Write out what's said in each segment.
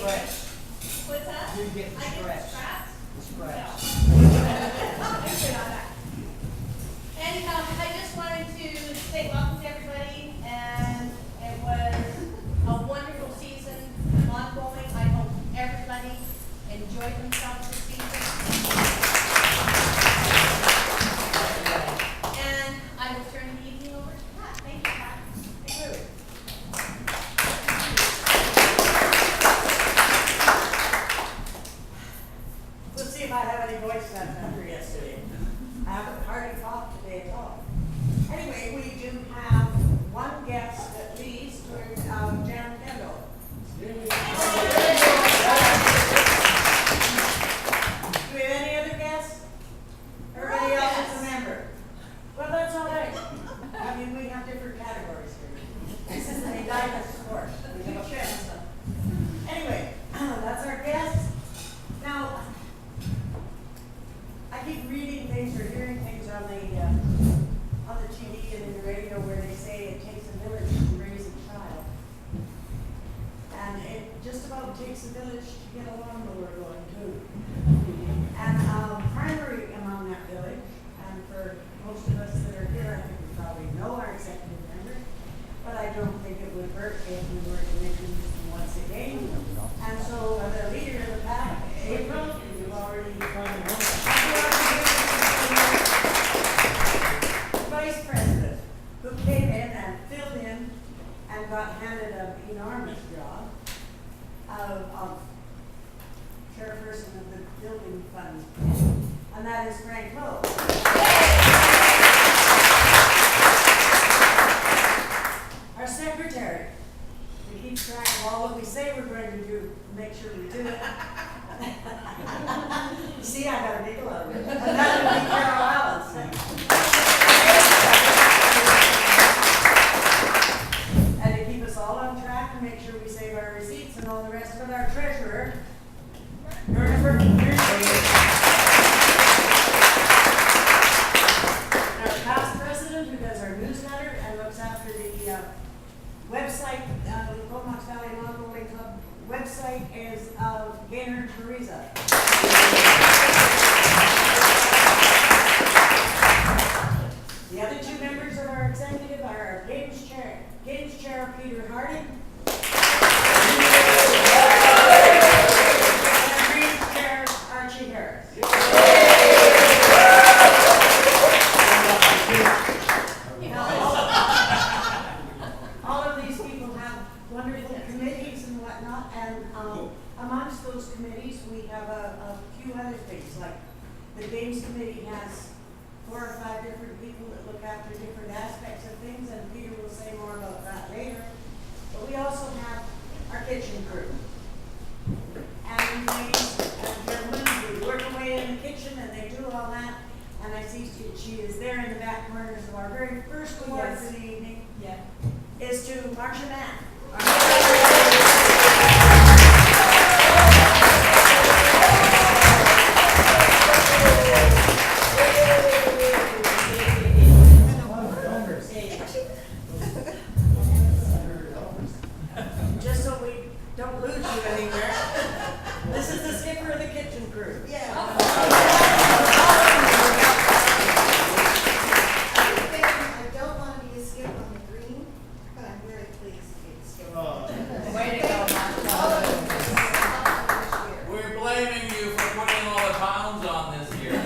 Scratch. What's that? You get I get scratch. scratch? Scratch. I'm good on that. Anyhow, I just wanted to say welcome to everybody, and it was a wonderful season lawn bowling. I hope everybody enjoyed themselves this season. And I will turn the evening over to Pat. Thank you, Pat. Thank you. Let's see if I have any voice left after yesterday. I haven't hardly talked today at all. Anyway, we do have one guest at least, Jan Kendall. Do we have any other guests? Everybody else is a member. Well, that's all right. I mean, we have different categories here. This is the Medina sport. We have a chance. Anyway, that's our guest. Now, I keep reading things or hearing things on the TV and in the radio where they say it takes a village to raise a child. And it just about takes a village to get a lawnmower going too. And primary among that village, and for most of us that are here, I think we probably know our executive member, but I don't think it would hurt if we were to introduce them once again. And so the leader of the pack, April, you've already Vice President, who came in and filled in and got handed an enormous job of chairperson of the building fund, and that is Frank Lowe. Our secretary, we keep track of all what we say we're going to do, make sure we do it. See, I got a giggle out of it. And that would be Carol Allen. And to keep us all on track and make sure we save our receipts and all the rest of it, our treasurer, Jennifer. Our past president who does our newsletter and looks after the website, the Comox Valley Lawn Bowling Club website is Gaynor Teresa. The other two members of our executive are our Games Chair Peter Harding, and our Greens Chair Archie Harris. All of these people have wonderful committees and whatnot, and amongst those committees we have a few other things, like the Games Committee has 4 or 5 different people that look after different aspects of things, and Peter will say more about that later. But we also have our kitchen crew. And ladies and gentlemen, we work away in the kitchen and they do all that. And I see she is there in the back corner, so our very first award for the evening is to Marcia Mann. Just so we don't lose you anywhere, this is the skipper of the kitchen crew. I don't want to be a skip on the green, but I'm very pleased to be a skip. Way to go, We're blaming you for putting all the pounds on this year. No,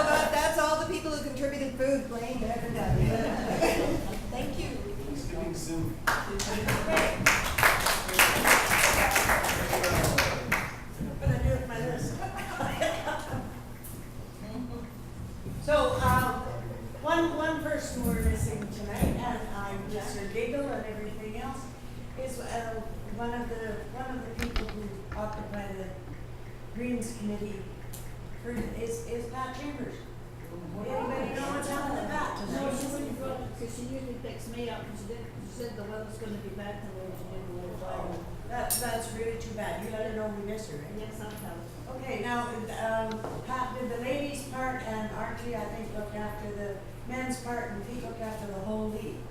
but that's all the people who contributed food, blame everybody. Thank you. Skipping soon. But I do it my list. So, one person we're missing tonight, and I'm just her giggle and everything else, is one of the people who occupy the Greens Committee is Pat Chambers. Anybody know what's happened to Pat? No, she wouldn't go, because she usually picks me up, and she said the weather's gonna be bad today, she didn't let it fly. That's really too bad. You let her know we miss her, right? Yes, I'll tell her. Okay, now, Pat did the ladies' part, and Archie, I think, looked after the men's part, and Pete looked after the whole league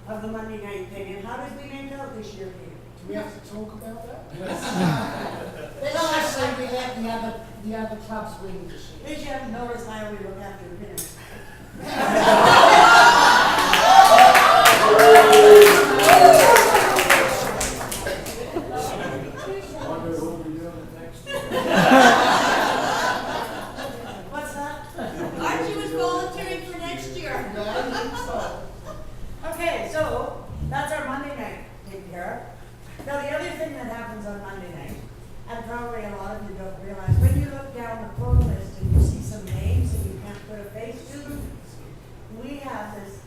of the Monday night thing. And how did we make out this year, Pete? Do we have to talk about that? Let's just say we let the other clubs win this If year. you haven't noticed, I only look after the winners. Wonder what we're doing next year. What's that? Archie was volunteering for next year. Okay, so that's our Monday night taken care of. Now, the other thing that happens on Monday night, and probably a lot of you don't realize, when you look down the phone list and you see some names and you can't put a face to them, we have this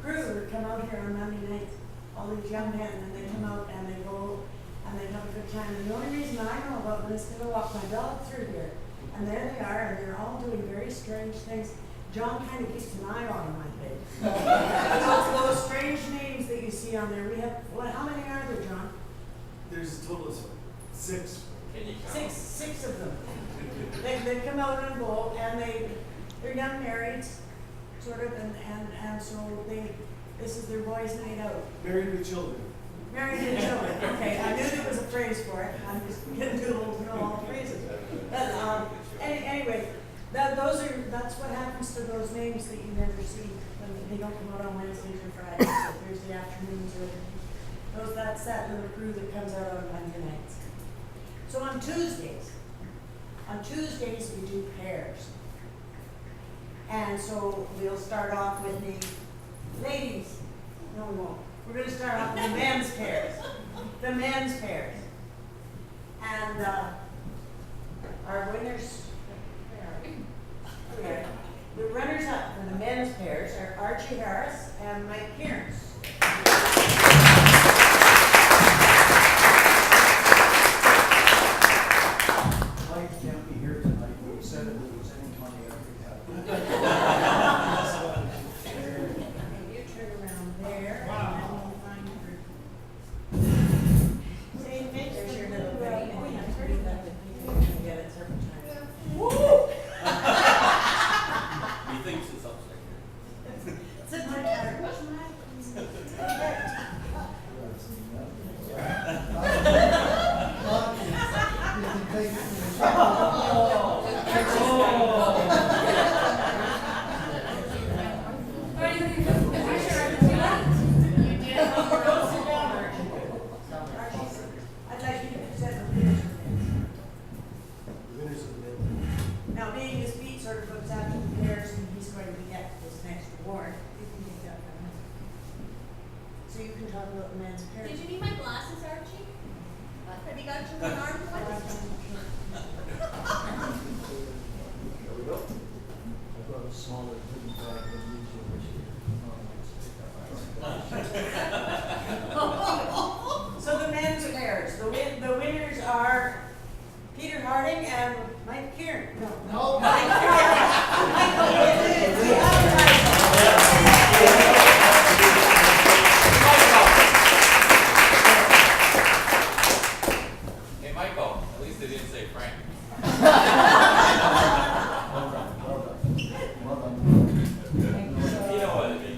crew that come out here on Monday nights, all these young men, and they come out and they go and they have a good time. And the only reason I know about them is because I walk my dog through here. And there they are, and they're all doing very strange things. John kind of keeps an eye on them, I think. Those strange names that you see on there, we have, how many are there, John? There's a total of 6. Can you count? Six of them. They come out and go, and they're young married, sort of, and so this is their boys' night out. Married with children. Married and children, okay, I knew there was a phrase for it, I'm just getting too old to know all the phrases. But, anyway, that's what happens to those names that you never see when they don't come out on Wednesdays or Fridays, or Thursday afternoons, or that's that little crew that comes out on Monday nights. So on Tuesdays we do pairs. And so we'll start off with the ladies. No, we won't. We're going to start off with the men's pairs. The men's pairs. And our winners, okay. The runners up for the men's pairs are Archie Harris and Mike Kearns. Mike can't be here tonight, but he said if there was any money I could have. And you turn around there, and then we'll find your. Same thing, there's your little buddy, and you have to do that, you can get it several times. Woo! He thinks it's upside down. It's in my car. I'd like you to present the winners. Winners of the middle. Now, being his feet sort of goes out to the pairs, and he's going to get this next award. You can take that from him. So you can talk about the men's pairs. Did you need my glasses, Archie? Have you got your one arm ones? There we go. I brought a smaller hoodie bag than usual, which So the men's pairs, the winners are Peter Harding and Mike Kieran. No, Mike Kieran. Hey, Michael, at least they didn't say Frank. You know what it means.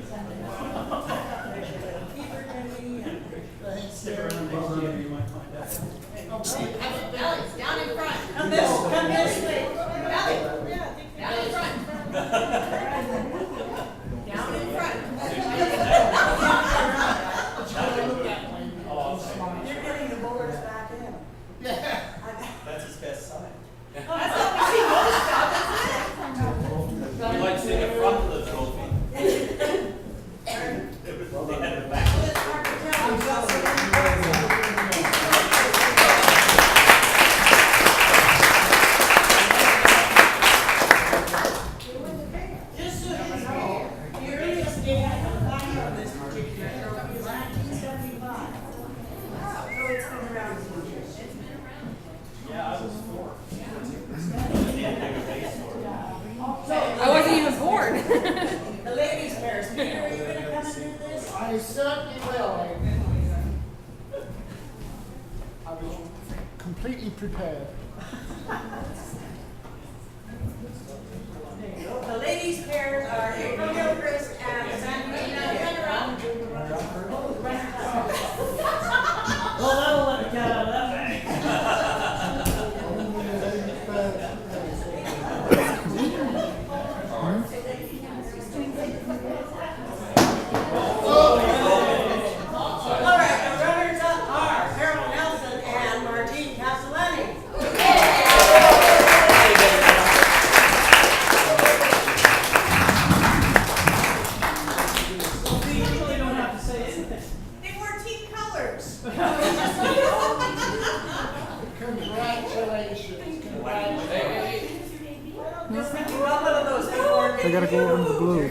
Alex, down in front. Come this way. Alex, down in front. Down in front. You're getting the bowlers back in. That's his best sign. That's how we see most stuff, isn't it? We like to sit in front of the trophy. Well, they had the back. Well, it's hard to tell. We've got so many pairs. Just so you know, the earliest date I can find on this particular trophy is 1975. So it's been around for years. Yeah, I was 4. I wasn't even born. The ladies' pairs. Peter, are you gonna come and do this? I certainly will. I was completely prepared. There you go. The ladies' pairs are April Gilchrist and Sandy. gotta go over to the blue.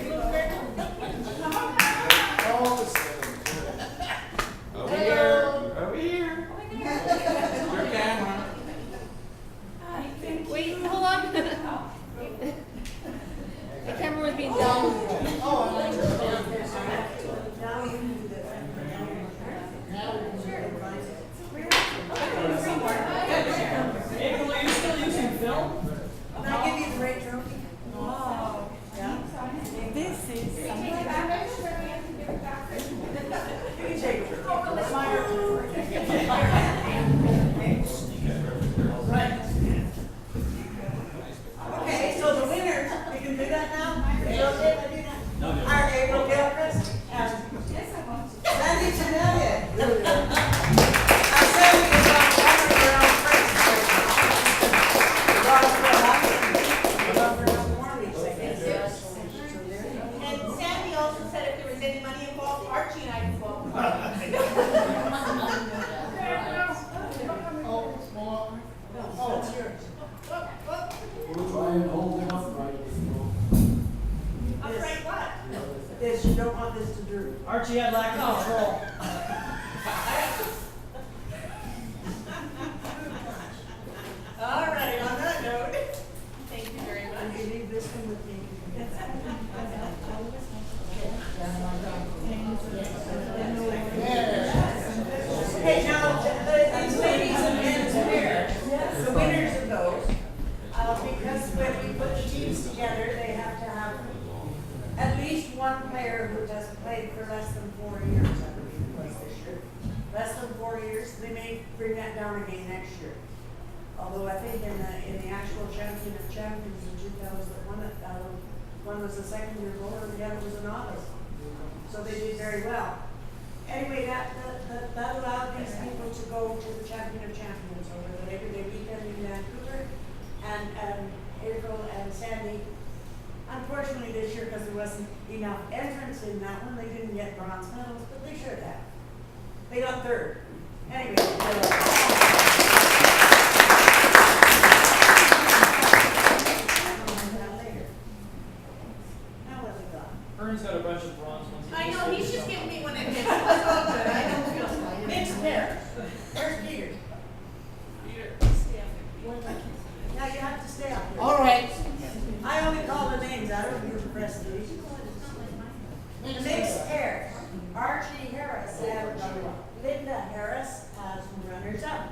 Over here. Over here. Your camera. Wait, hold on. The camera was being dumb. Now you can do that. April, are you still using film? Can I give you the right trophy? Oh. Yeah? This is You can take it. Okay, so the winners, we can do that now? Is it okay if I do that? Our April Gilchrist and Sandy Chanelia. Our Sandy is on one of her own friends right now. Brought us for a lot. Brought her no more weeks, I guess. And Sandy also said if there was any money involved, Archie and I can go. Oh, it's yours. Try and hold it upright. Upright what? This, you don't want this to droop. Archie had lack of control. All right, on that note, thank you very much. And you leave this one with me. Okay, now, these ladies and men's here, the winners of those, because when we put the teams together, they have to have at least one player who has played for less than 4 years, I believe it was this year. Less than 4 years, they may bring that down again next year. Although I think in the actual champion of champions in 2001, one was a second-year bowler and the other was a novice. So they did very well. Anyway, that allowed these people to go to the champion of champions over the Labor Day weekend in Vancouver. And April and Sandy, unfortunately this year, because there wasn't enough entrants in that one, they didn't get bronze medals, but they should have. They got third. Anyway. Ern's got a bunch of bronze ones. I know, he's just giving me one of his. It's all good, I don't feel slighted. Mixed pair. Where's Peter? Peter. Now you have to stay up here. All right. I only call the names, I don't use the prestige. The mixed pair, Archie Harris and Linda Harris as runners up.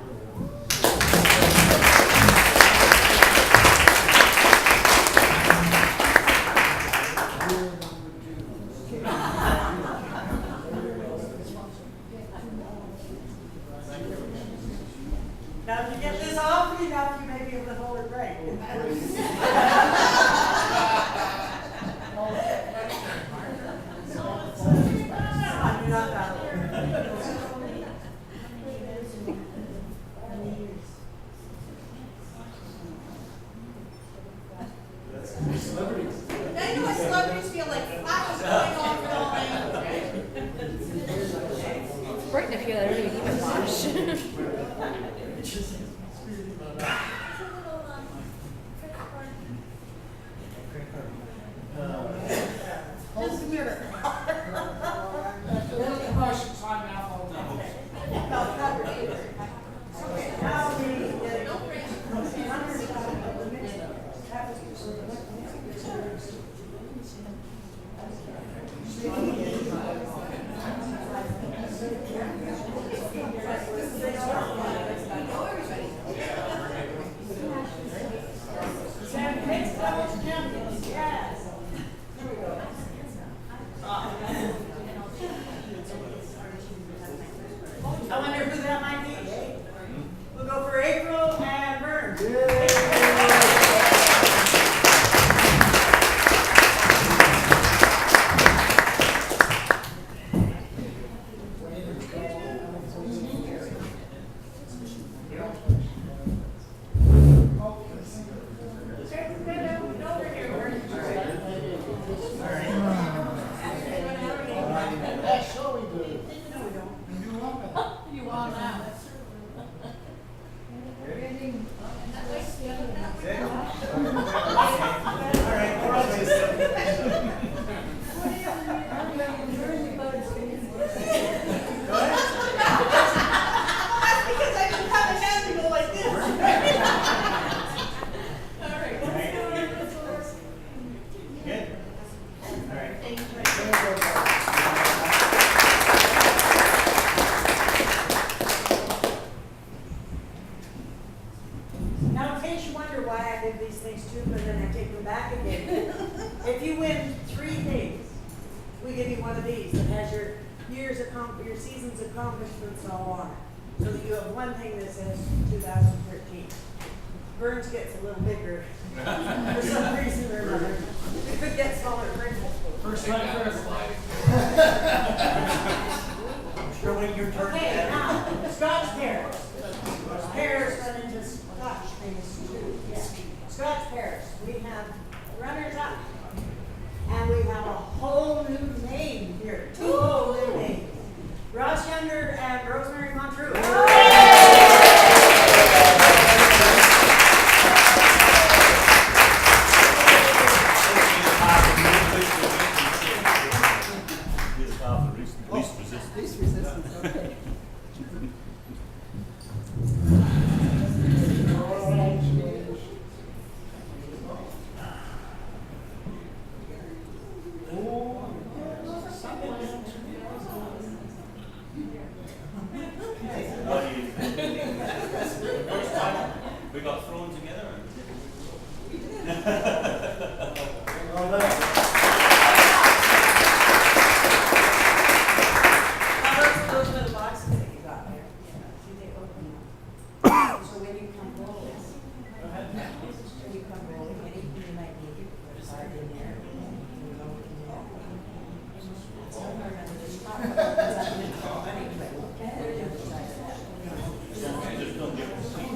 Now, if you get this off enough, you may be able to hold it right. You're not that old. Celebrities. Now you know what celebrities feel like, flashes going off and all night. It's bright enough here that I don't even need a flash. Just a minute. Let's commercial time now. Hold on. Okay, now we I wonder who that might be. We'll go for April and Vern. these that has your your season's accomplishments all on it. So that you have one thing that says 2013. Burns gets a little bigger for some reason or another. It could get smaller wrinkles. First time for everybody. I'm sure when your turn. Okay, now, Scotch pears. Pears run into Scotch things too, yes. Scotch pears, we have runners up. And we have a whole new name here, 2 whole new names. Ross Younger and Rosemary Montreux. Least resistance, okay. We got thrown together. Those are the boxes that you got there. See, they open up. So when you come rolling, anything you might need, you put aside in there. Somewhere under this top, it's underneath the money, but they're the other side of that. Just don't give us a seat.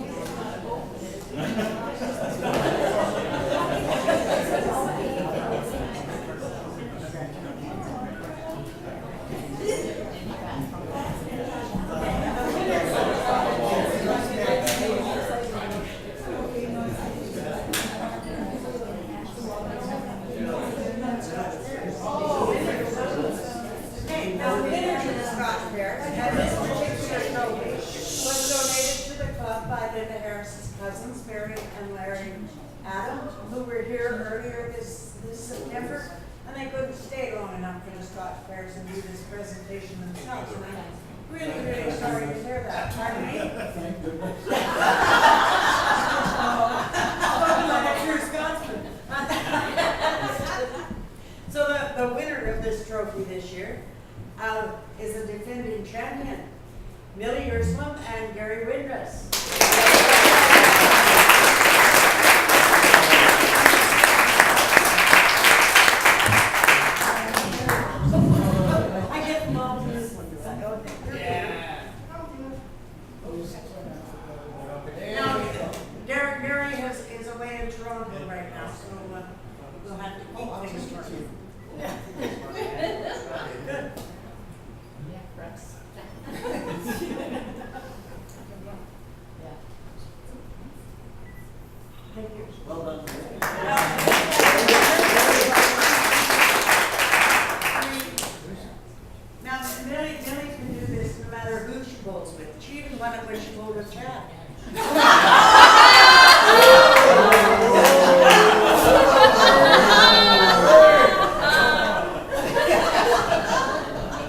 Okay, now the winner to the Scotch Fair, and this particular trophy was donated to the club by Linda Harris's cousins, Mary and Larry Adam, who were here earlier this September, and they couldn't stay long enough for the Scotch Fairs and do this presentation themselves, and I'm really, really sorry to hear that. Pardon me? Thank goodness. Like a true Scotsman. So the winner of this trophy this year is a defending champion, Millie Urslam and Gary Windress. I get them all to this one. Is that okay? Yeah. Now, Gary is away in Toronto right now, so we'll have to keep things working. Good. Thank you. Well done. Now, Millie can do this no matter who she bowls with. She even won it when she bowled with Chad.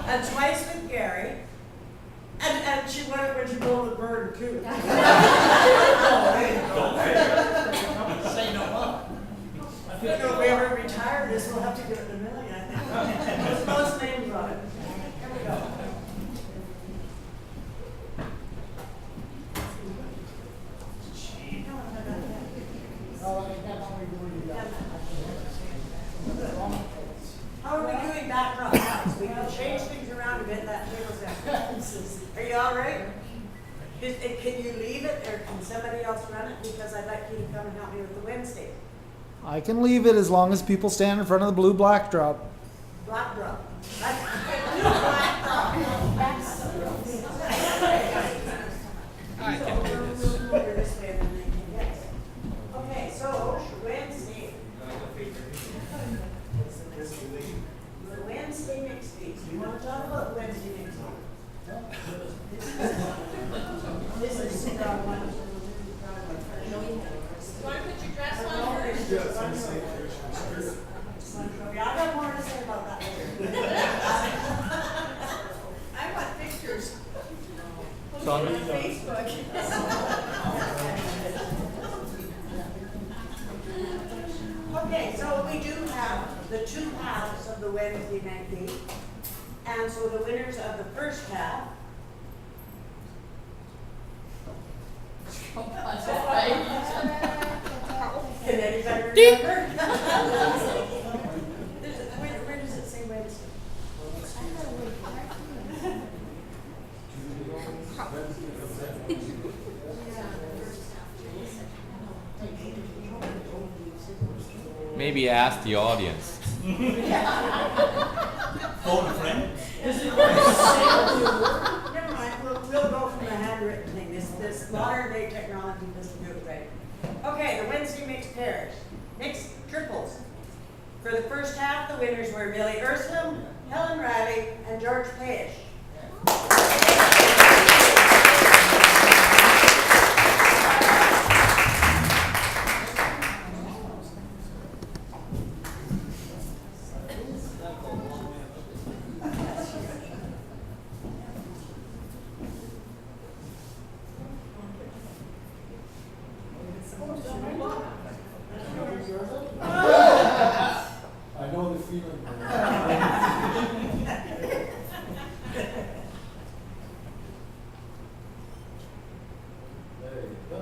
And twice with Gary. And she won it when she bowled with Bird too. Say no more. I think if we ever retire this, we'll have to give it to Millie, I think. There's most names on it. Here we go. How are we doing back row? Guys, we can change things around a bit, that table's empty. Are you all right? Can you leave it, or can somebody else run it? Because I'd like you to come and help me with the Wednesday. I can leave it as long as people stand in front of the blue black drop. Black drop. Black drop. Over this way, then they can get it. Okay, so Wednesday. The Wednesday mixed fees. We want to talk about Wednesday mixed fees. This is super on one. You want to put your dress on first? I got more to say about that later. I want pictures. Post Sorry. it on Facebook. Okay, so we do have the 2 halves of the Wednesday night fee. And so the winners of the first half. Can anybody remember? Where does it say Wednesday? Maybe ask the audience. Phone a friend? Never mind, we'll go from the handwritten thing. This modern day technology doesn't do it right. Okay, the Wednesday mixed pairs, mixed triples. For the first half, the winners were Billy Urslam, Helen Riley, and George Payish. I know the feeling. There you go.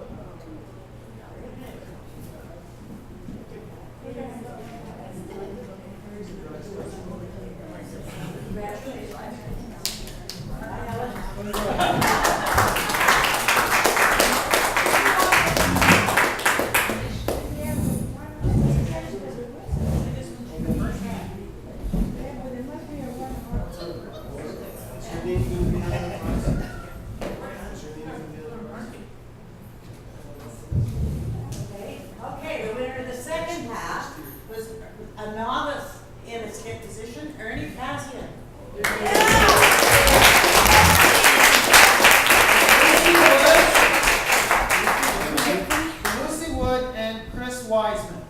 Okay, the winner of the second half was a novice in a skip position, Ernie Cassian. Lucy Wood and Chris Wiseman.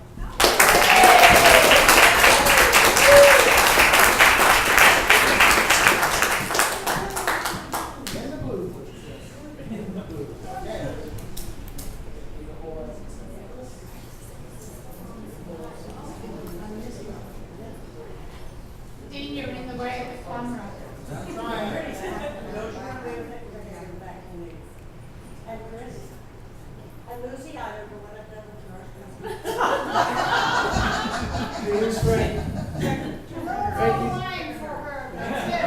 In the blue. In the blue. Okay. Dean, you're in the way of the camera. And Chris? And Lucy, I don't know what I've done with yours. Who's ready? Line for her, that's it.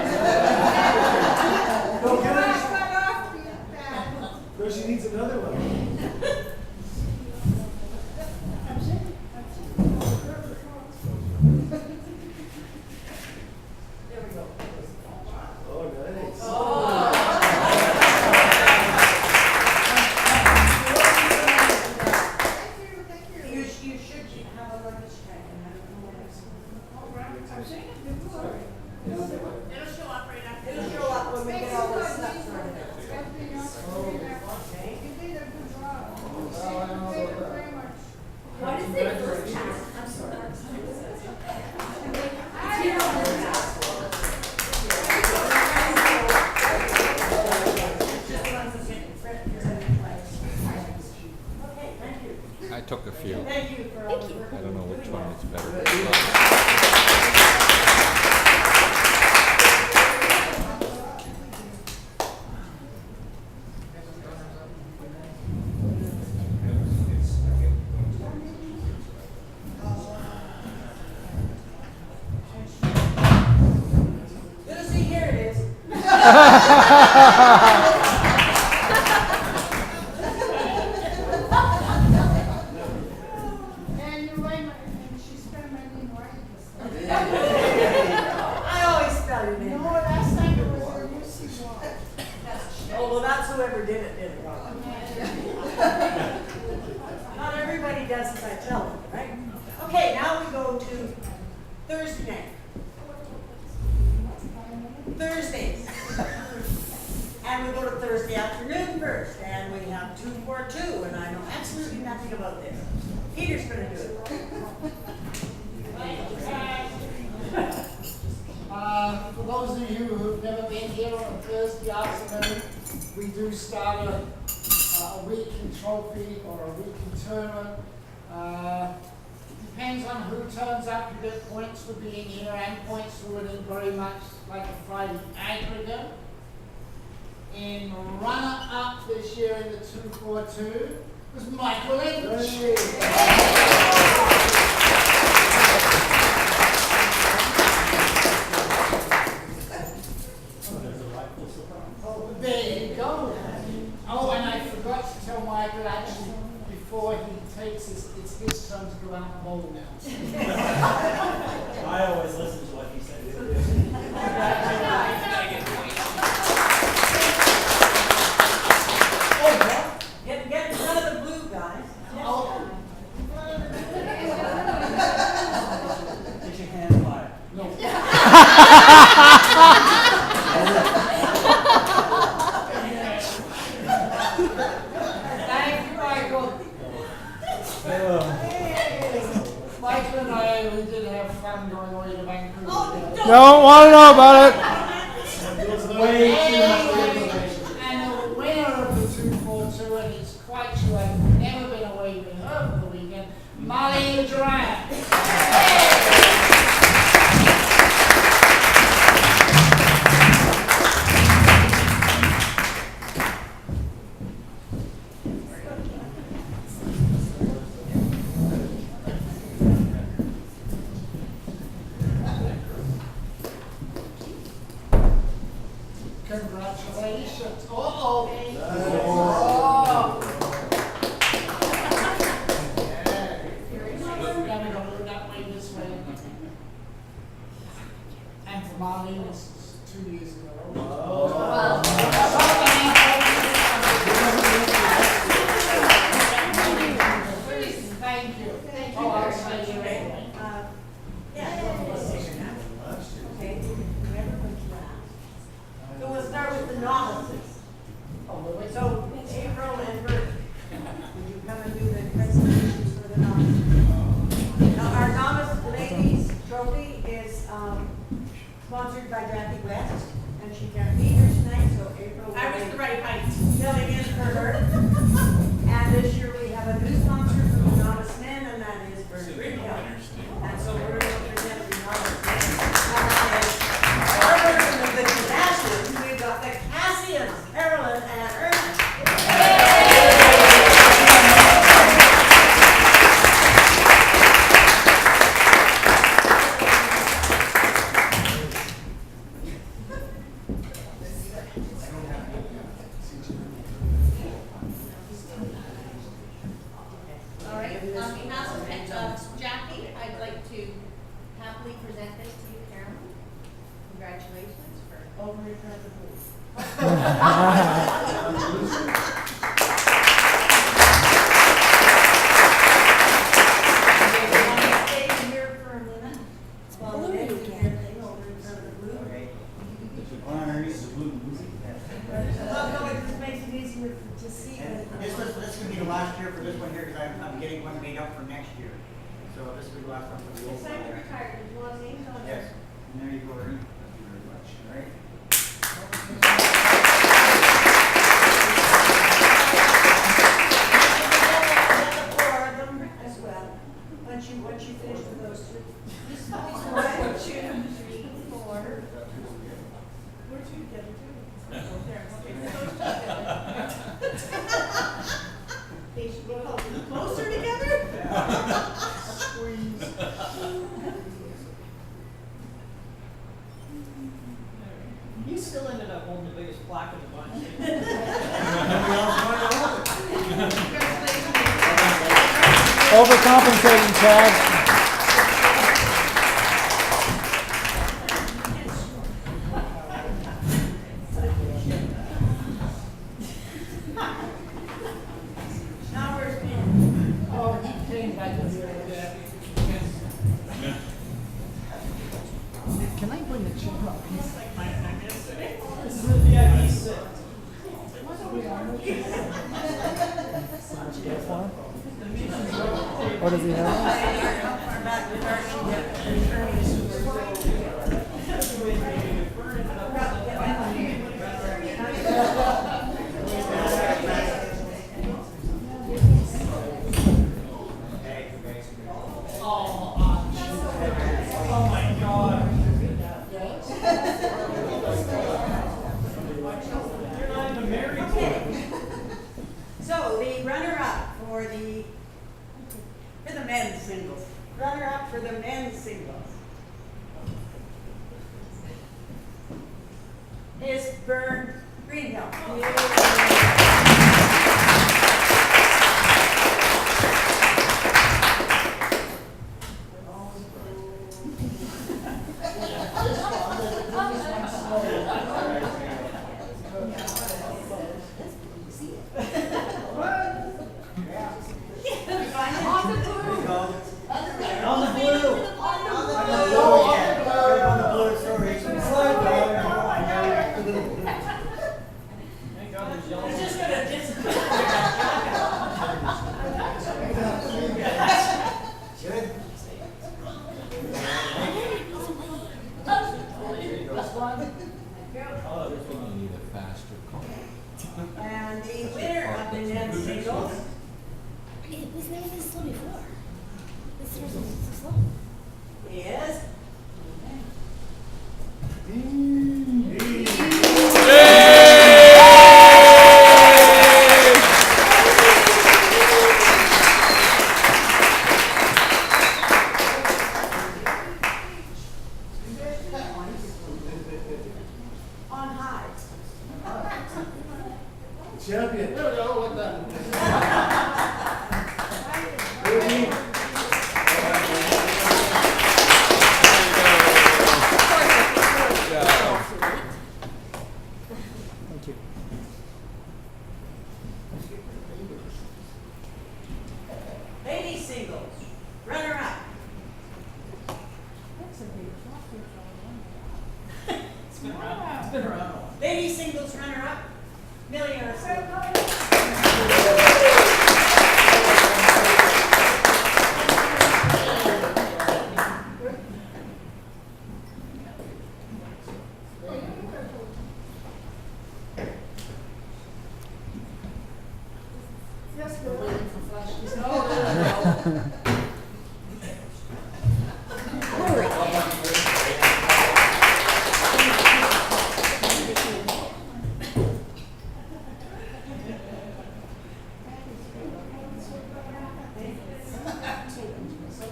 Go get her. Cut off the bad. No, she needs another one. There we go. Oh, nice. You should have a luggage tag, and I don't know what it's. It'll show up right after. It'll show up when we get all this stuff sorted out. You did a good job. Well, I don't know Thank about you that. very much. What is it? First half. I'm sorry. Okay, thank you. I took a few. Thank you for all the work. I don't know which one is better. Lucy, here it is. And you write my, and she spelled my name right this time. I always spell your name. No, last time it was a Lucy Wall. Oh, well, that's whoever did it wrong. Not everybody does as I tell them, right? Okay, now we go to Thursday night. Thursdays. And we go to Thursday afternoon first, and we have 242, and I know absolutely nothing about this. Peter's gonna do it. For those of you who've never been here on Thursday afternoon, we do start a weekend trophy or a weekend tournament. Depends on who turns up. You get points for being here and points for winning very much like a Friday aggregate. And runner-up this year in the 242 was Michael Lynch. There you go. Oh, and I forgot to tell Michael actually before he takes it's his turn to go out and bowl now. I always listen to what he says. Get in front of the blue guys. Oh, Get your hand fire. thank you, Michael. Michael and I, we did have fun going away to Vancouver. Don't want to know about it. Way too much information. And the winner of the 242, and it's quite sure I've never been away with her for the weekend, Marlene Duran. Congratulations. Uh-oh. Now we're gonna move that way this way. And for Marlene, this is 2 years ago. Thank you. Oh, I'll say you anyway. Okay, everyone's last. So we'll start with the novices. So April and Bert, would you come and do the presentations for the novices? Now, our novice ladies trophy is sponsored by Jackie West, and she can't be here tonight, so April will I was the be right height. filling in for her. And this year we have a new sponsor for the novice men, and that is Bert Ridgell. And so we're going to present the novice men. Our version of the Kardashians, we've got the Cassians, Carolyn, and Ernest. All right, on behalf of Jackie, I'd like to happily present this to you, Carolyn. Congratulations for over your present. Stay here for a minute. While the ladies get their thing over in front of the blue. Well, no, it just makes it easier to see. This is gonna be the last year for this one here, because I'm getting one made up for next year. So this will be the last one for the old It's one time to there. retire. Do you want names on Yes, it? and there you go, Ernie. Thank you very much, all right? Four of them as well. Once you finish with those two. This is one, 2, 3, 4. We're two together too. There, okay. They should be closer together? You still ended up holding the biggest plaque in the bunch. Overcompensating, Chad. Now where's Ben? Oh, he came back to here. Can I bring the children up? This is the VIP sit. What does he have? Our back with our attorneys. Oh my God. Yes. Miss Byrne Greenhill. Thank God there's yellow. He's just gonna disappear. Good. Oh, this one you need a faster car. And the winner of the men's singles It was never this slow before. This was so slow. is on high. Champion. There we go, with that. Thank you. Ladies singles, runner up. It's been around. It's been around a while. Ladies singles runner up, Millionaire.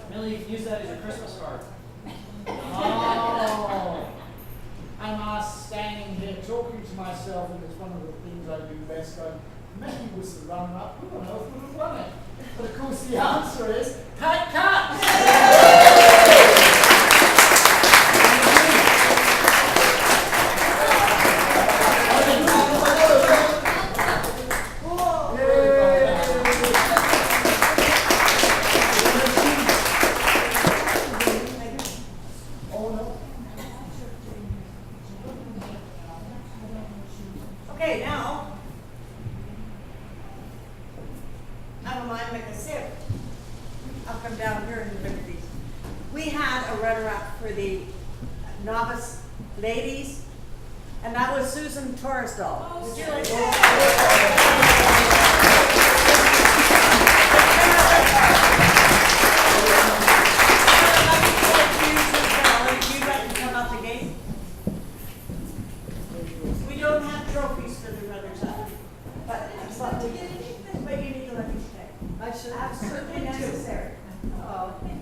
Millie, you can use that as your Christmas card. Oh, I'm standing here talking to myself, and it's one of the things I do best. Going, maybe was the runner-up. Who on earth would have won it? But of course, the answer is Pat Cut. Okay, now, I don't mind making a sip. I'll come down here and look at these. We had a runner-up for the novice ladies, and that was Susan Torresdal. Would you like You'd like to come up again? We don't have trophies for the runners up, but it's not to get anything, but you need to let me stay. I should Absolutely necessary. Oh, thank you.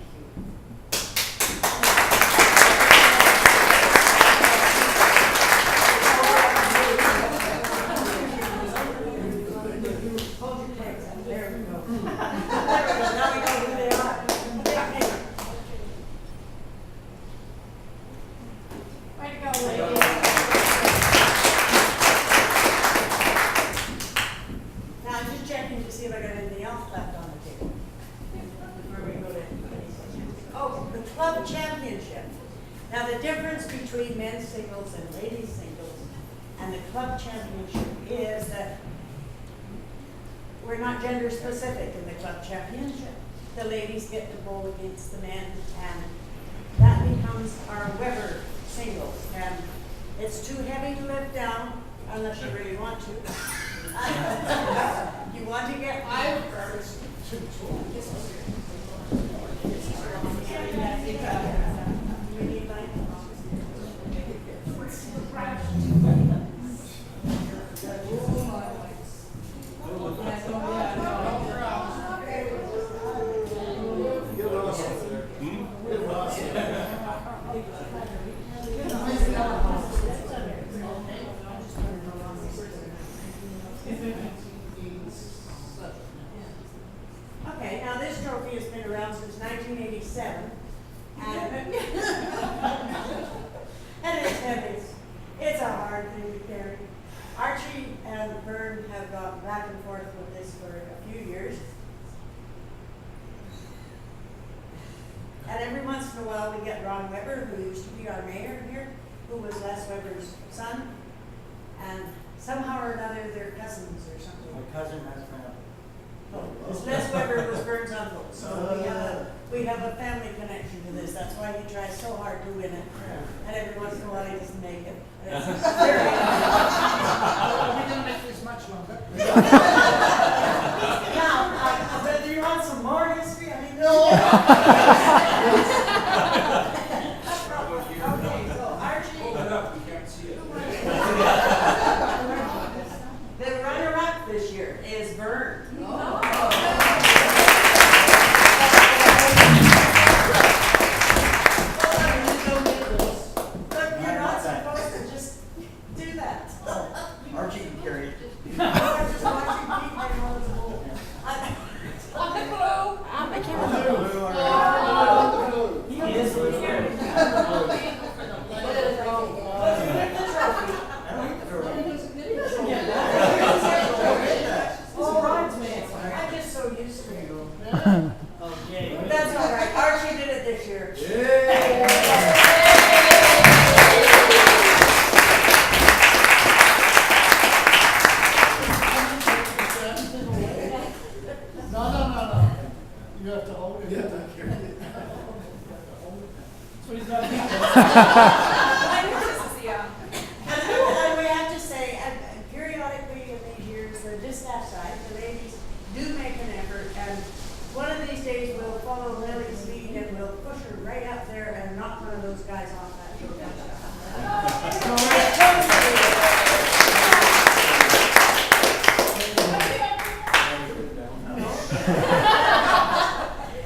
Hold your legs up. There we go. There we go. Now we know who they are. Thank you. Way to go, ladies. Now, I'm just checking to see if I got anything else left on the table. Before we go to oh, the club championship. Now, the difference between men's singles and ladies singles and the club championship is that we're not gender specific in the club championship. The ladies get to bowl against the men, and that becomes our Weber singles. And it's too heavy to lift down unless you really want to. You want to get we need like It's a hard thing to carry. Archie and Vern have gone back and forth with this for a few years. And every once in a while we get Ron Weber, who used to be our mayor here, who was Les Weber's son. And somehow or another they're cousins or something. My cousin has been up. Because Les Weber was Vern's uncle, so we have a family connection to this. That's why he tries so hard to win it. And every once in a while he doesn't make it. And it's very We're going to make this much longer. Now, but do you want some more history? I mean, no. Okay, so Archie. Hold it up, we can't see it. The runner-up this year is Vern. But you're not supposed to just do that. Archie can carry it. I'm just watching Pete make all his moves. He is here. But you get the trophy. I don't hate the door. Oh, bridesmaids. I'm just so used to it. Okay. But that's all right. Archie did it this year. No. You have to hold it. Yeah, thank you. That's what he's got to do. And we have to say, and periodically in these years, the dispatch side, the ladies do make an effort, and one of these days we'll follow Lily's lead and we'll push her right up there and knock one of those guys off that hill.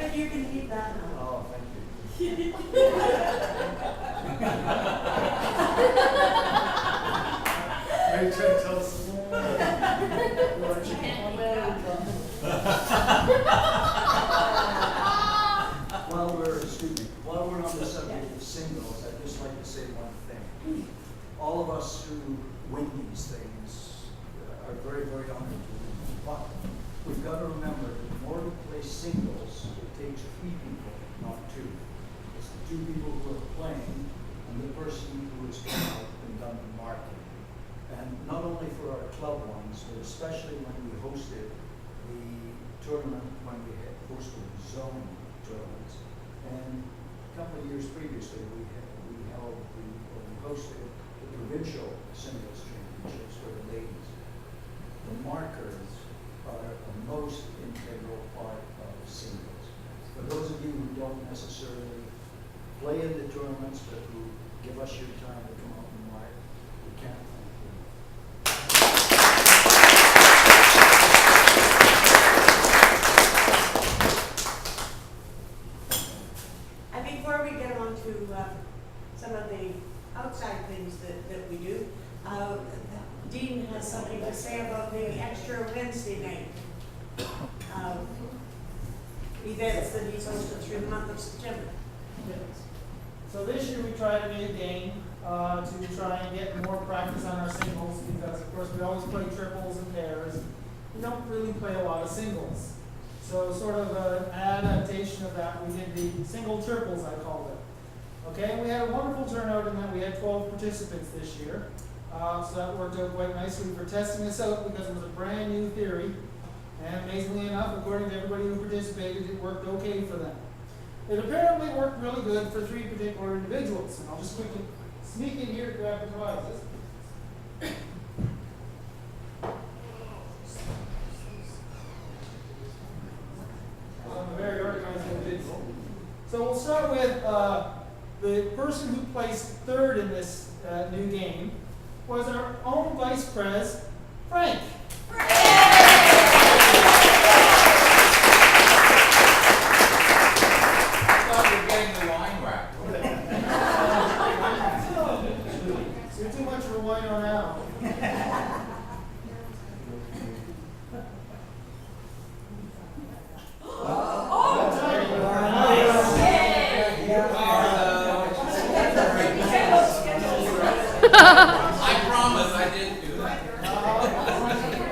If you can keep that now. Oh, thank you. Are you trying to tell us some more? While we're on the subject of singles, I'd just like to say one thing. All of us who win these things are very, very honored to win. But we've got to remember that in order to play singles, it takes 3 people, not 2. It's the 2 people who are playing and the person who has come out and done the marking. And not only for our club ones, but especially when we hosted the tournament, when we had hosted zone tournaments. And a couple of years previously, we hosted the provincial singles championships for the ladies. The markers are a most integral part of singles. For those of you who don't necessarily play in the tournaments, but who give us your time to come out and mark, we can't thank you. And before we get on to some of the outside things that we do, Dean has something to say about the extra Wednesday night events that he's hosted through the month of September. So this year we tried a new game to try and get more practice on our singles because of course we always play triples and pairs. We don't really play a lot of singles. So sort of an adaptation of that, we did the single triples, I called it. Okay, and we had a wonderful turnout in that we had 12 participants this year. So that worked out quite nicely for testing this out because it was a brand new theory. And amazingly enough, according to everybody who participated, it worked okay for them. It apparently worked really good for 3 particular individuals. And I'll just quickly sneak in here to grab the prizes. I'm a very organized individual. So we'll start with the person who placed 3rd in this new game was our own Vice Pres, Frank. I thought you were getting the wine rack. So you're too much of a wine on now. I promise I didn't do that.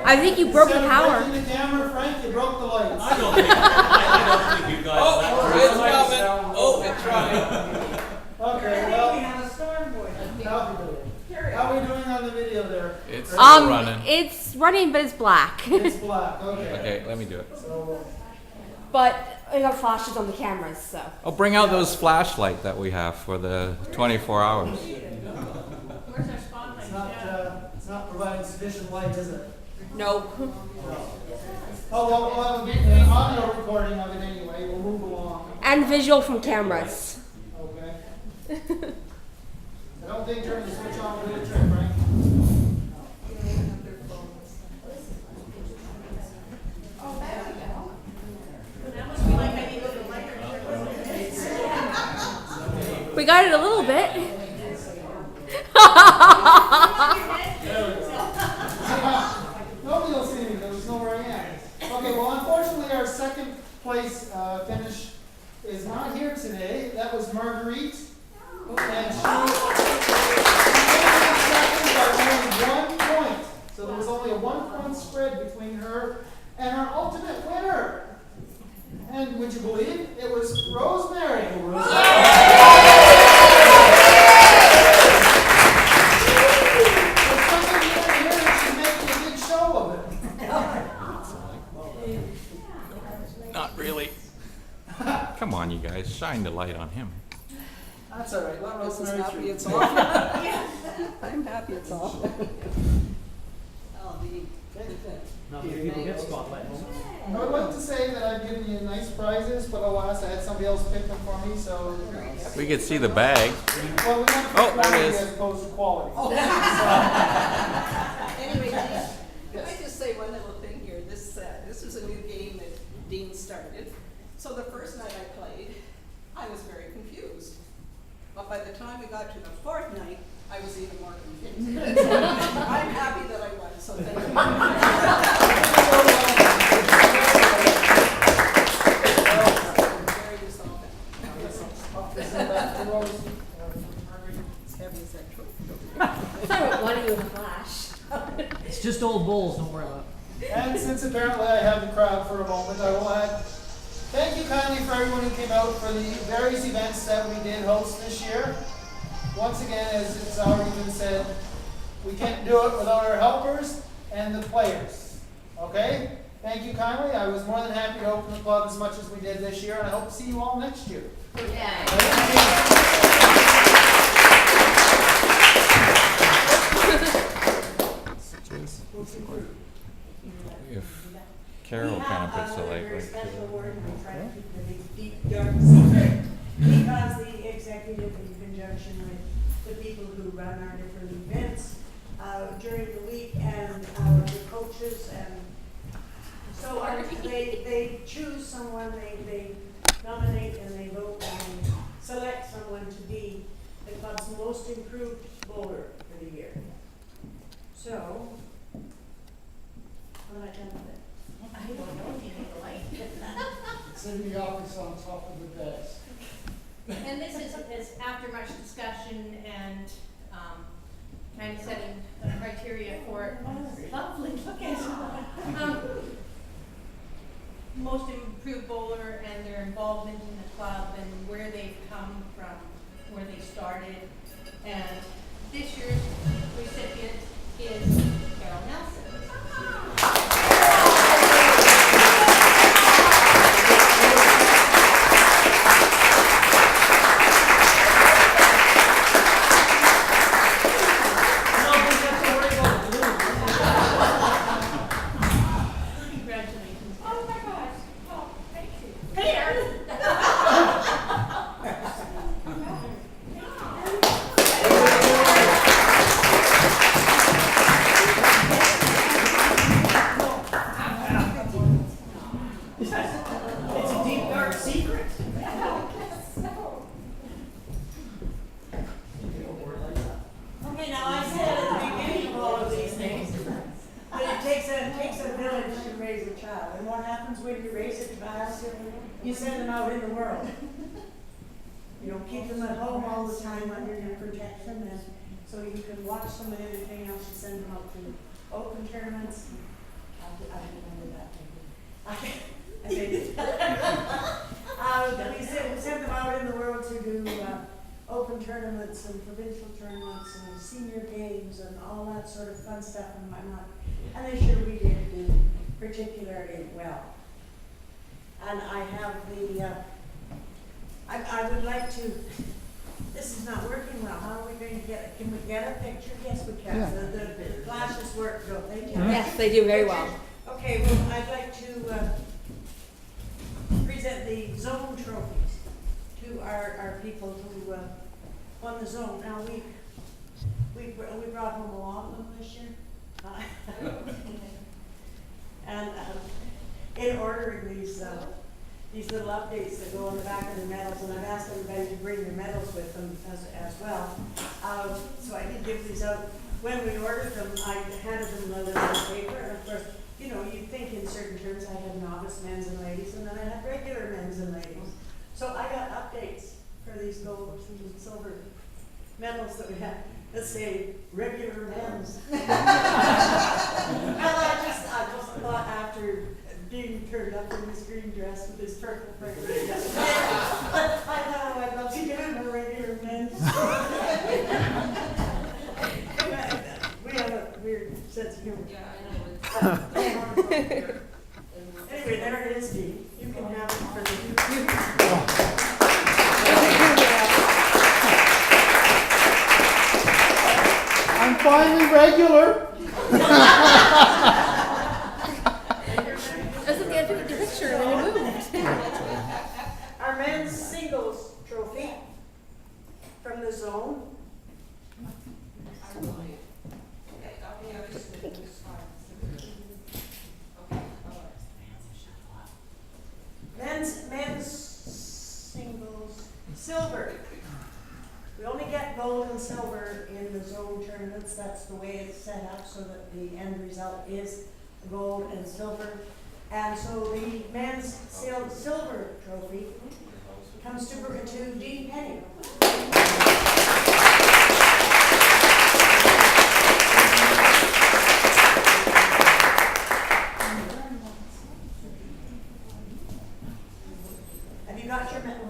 I think you broke the Instead of power. breaking the camera, Frank, you broke the lights. I don't think you guys. Oh, it's coming. Oh, it's trying. Okay, We well, have a storm boy. how are we doing on the video there? It's still running. It's running, but it's black. It's black, okay. Okay, let me do it. So, But I got flashes on the cameras, so. Oh, bring out those flashlight that we have for the 24 hours. Where's our spotlight? it's not providing sufficient light, is it? No. Oh, well, we'll have an audio recording of it anyway, we'll move along. And visual from cameras. Okay. I don't think turning the switch on will do the trick, right? That must be like I need to go to the library. We got it a little bit. Nobody will see me, there's nowhere I am. Okay, well, unfortunately, our second place finish is not here today. That was Marguerite. And she came in second by only 1 point. So there was only a 1 point spread between her and our ultimate winner. And would you believe it was Rosemary? Not really. Come on, you guys, shine the light on him. That's all right. Let Rosemary through. it's off. I'm happy it's off. Not many people get spotlight moments. I would like to say that I've given you nice prizes, but alas, I had somebody else pick them for me, so. We could see the bag. Well, we want to Oh, pick there it quantity is. as opposed to quality. Anyway, can I just say one little thing here? This is a new game that Dean started. So the first night I played, I was very confused. But by the time we got to the fourth night, I was even more confused. I'm happy that I won, so thank you. Very resolving. I wanted you in a flash. It's just old bowls, don't worry about it. And since apparently I have the crowd for a moment, I will add, thank you kindly for everyone who came out for the various events that we did host this year. Once again, as it's already been said, we can't do it without our helpers and the players. Okay? Thank you kindly. I was more than happy to open the club as much as we did this year, and I hope to see you all next year. If Carol kind of puts the light very right special to award, and we try to keep the deep, dark secret, because the executive, in conjunction with the people who run our different events during the week, and the coaches, and so they choose someone, they nominate and they vote and they select someone to be the club's most improved bowler for the year. So, what have I done with it? I don't know if you need the light. It's in the office on top of the desk. And this is after much discussion and kind of setting the criteria for lovely, look at it. Most improved bowler and their involvement in the club and where they've come from, where they started. And this year's recipient is Carol Nelson. Congratulations. Oh my gosh. Oh, thank you. Here. It's a deep, dark secret. Okay, now I said at the beginning of all of these things, that it takes a village to raise a child. And what happens when you raise a child? You send them out in the world. You don't keep them at home all the time under your protection, So you can watch some of the other thing, I should send them out to open tournaments. I remember that maybe. I did. We sent them out in the world to do open tournaments and provincial tournaments and senior games and all that sort of fun stuff and whatnot. And they sure we did do particularly well. And I have the, I would like to, this is not working well. How are we going to get it? Can we get a picture? Yes, we can. Yeah. The flashes work, don't they? Yes, they do very well. Okay, well, I'd like to present the zone trophies to our people who won the zone. Now, we brought home a lot of them this year. And in ordering these little updates that go on the back of the medals, and I've asked everybody to bring their medals with them as well. So I did give these out. When we ordered them, I handed them a little paper, and of course, you know, you'd think in certain terms I had novice men's and ladies, and then I had regular men's and ladies. So I got updates for these gold and silver medals that we had that say regular men's. Well, I just thought after being turned up in this green dress with this purple frame, I thought I'd love to give him a regular men's. We have a weird sense of humor. Anyway, there it is, Dean. You can have it for the I'm finally regular. Doesn't get the picture and then it moved. our men's singles trophy from the zone. Men's singles silver. We only get gold and silver in the zone tournaments. That's the way it's set up, so that the end result is gold and silver. And so the men's silver trophy comes to Dean Penny. Have you got your medal?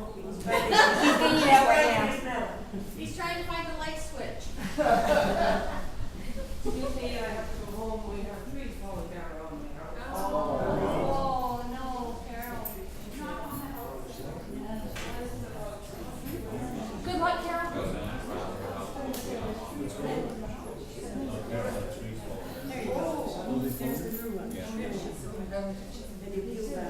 He's trying to find the light switch. Excuse me, I have to go home. We have trees falling down around me. Oh, no, Carol. Good luck, Carol. There you go. There's the new one. And you peel that out.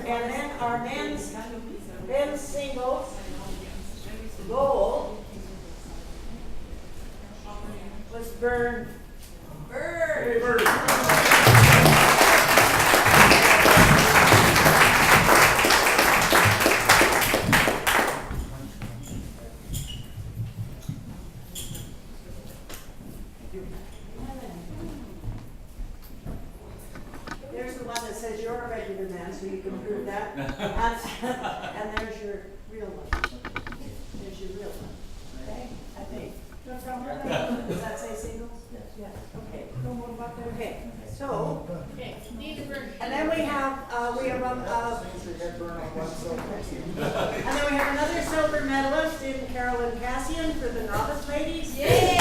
And then our men's singles gold was Bird. There's the one that says you're a regular man, so you can prove that. And there's your real one. There's your real one. Okay, I think. Does that say singles? Yeah. Okay. No more about that. Okay. So. Okay, need the bird. And then we have and then we have another silver medalist in Carolyn Cassian for the novice ladies. Yay!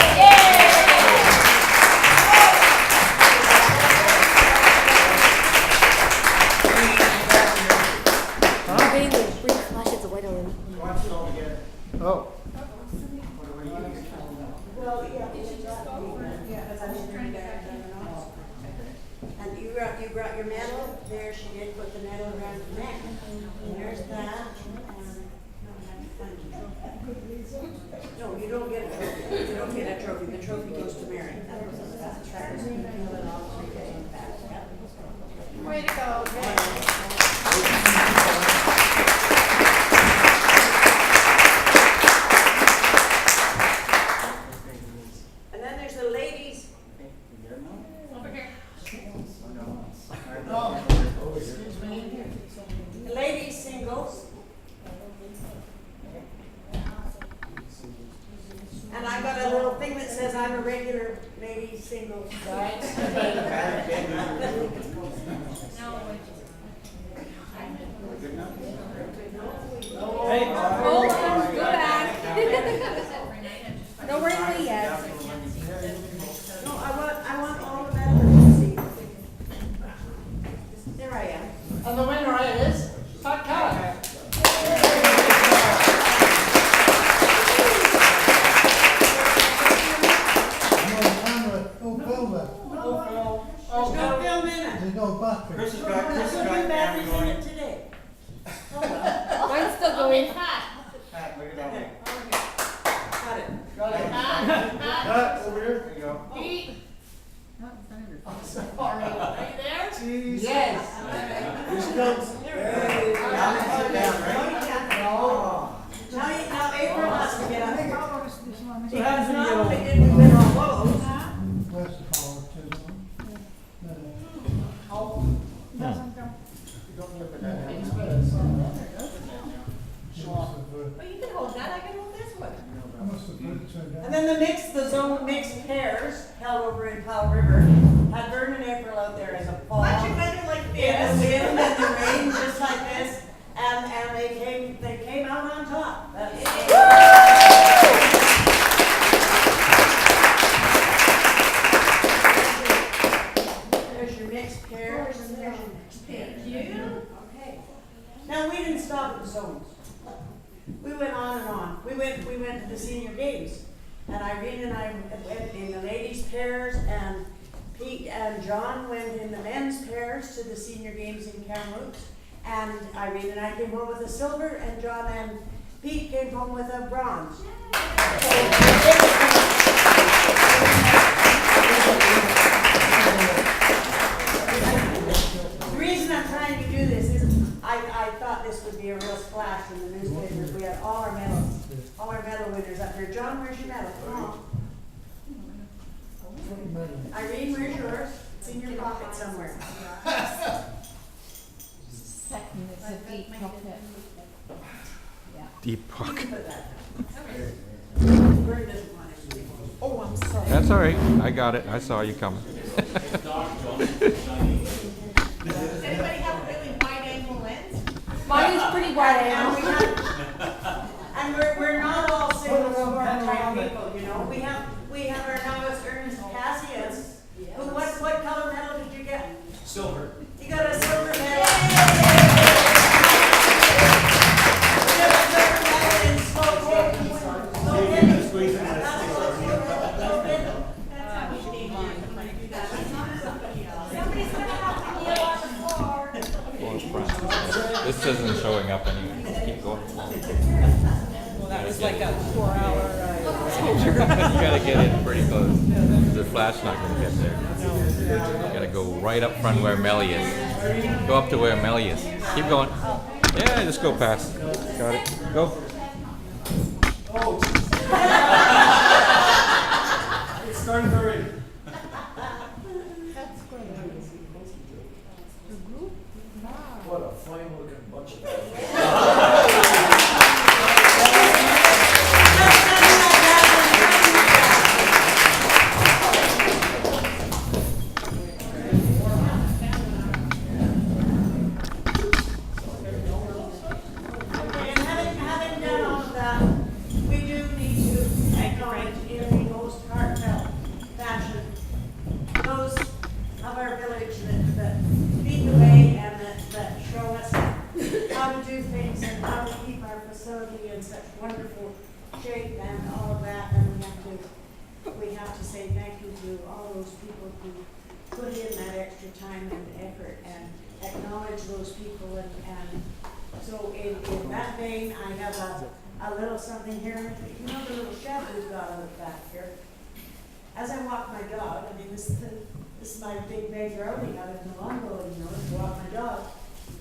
Oh. Well, yeah. And you brought your medal. There she did put the medal around the neck. And there's that. No, you don't get a trophy. You don't get a trophy. The trophy goes to Mary. Way to go. And then there's the ladies. Over here. The ladies singles And I got a little thing that says I'm a regular lady single. Right? Hey. Hold on, go back. No worry yet. No, I want all of that to see. There I am. And the winner is Pat Carr. There's no film in it. Chris has got That's what camera you batteries in going. it today. Oh, well. Mine's still going. Pat, look at that one. Got it. Got it. Over here. There you go. Pete. Are you there? Yes. Now April has to get up. So how does it get Not on? we did, we've been on those. You don't look at that. It's better, it's not that. Well, you can hold that, I can hold this one. And then the zone mixed pairs held over in Powell River had Vern and April out there as a fall. Bunch of weather like In the this. wind and the rain, just like this, and they came out on top. There's your mixed pairs and there's your mixed pairs. Thank you. Okay. Now we didn't stop at the zones. We went on and on. We went to the senior games, and Irene and I went in the ladies' pairs, and Pete and John went in the men's pairs to the senior games in Kamloops, and Irene and I came home with a silver, and John and Pete came home with a bronze. The reason I'm trying to do this is I thought this would be a real splash in the newspapers. We had all our medals, all our medal winners up here. John, where's your medal? Come on. Irene, where's yours? It's in your pocket somewhere. Second is a deep pocket. Deep You pocket. can put that down. Vern doesn't want it. Oh, I'm sorry. That's all right. I got it. I saw you coming. Does anybody have a really wide angle lens? Mine is pretty wide And angle. we have, and we're not all single sport type people, you know. We have our novice Ernest Cassius. Who, what color medal did you get? Silver. You got a silver medal. You got a silver medal in Slogan. That's how we need to do that. Somebody's gonna have to kneel on the floor. This isn't showing up anyway. Keep going. Well, that was like a 4-hour You gotta get in pretty close. The flash not gonna get there. You gotta go right up front where Melly is. Go up to where Melly is. Keep going. Yeah, just go past. Got it. Go. It started already. What a fine looking bunch of And having done all of that, we do need to acknowledge in the most heartfelt fashion those of our village that lead the way and that show us how to do things and how to keep our facility in such wonderful shape and all of that. And we have to say thank you to all those people who put in that extra time and effort and acknowledge those people and so in that vein, I have a little something here. You know the little shed we've got on the back here? As I walk my dog, I mean, this is my big bag outing out in the lawn bowling, you know, to walk my dog.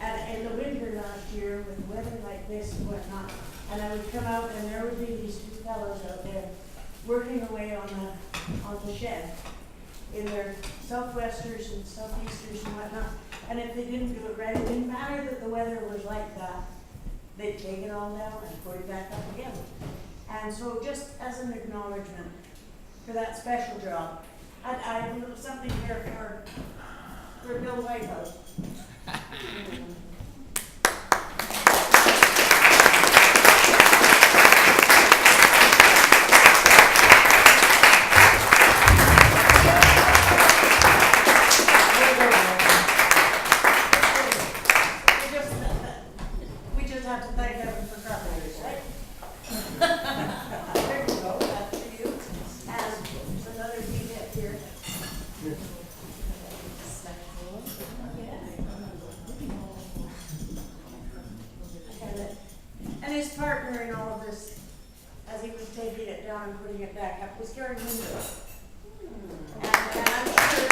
And in the winter last year, with weather like this and whatnot, and I would come out and there would be these two fellows out there working away on the shed in their southwesters and southeasters and whatnot. And if they didn't do it right, it didn't matter that the weather was like that. They'd take it all down and put it back up again. And so just as an acknowledgement for that special job, I have a little something here for Bill Whitehouse. We just have to thank heaven for carpenters, right? There you go, that's for you. And there's another detail here. And his partner in all of this, as he was taking it down and putting it back up, was Gary Winder. And I'm sure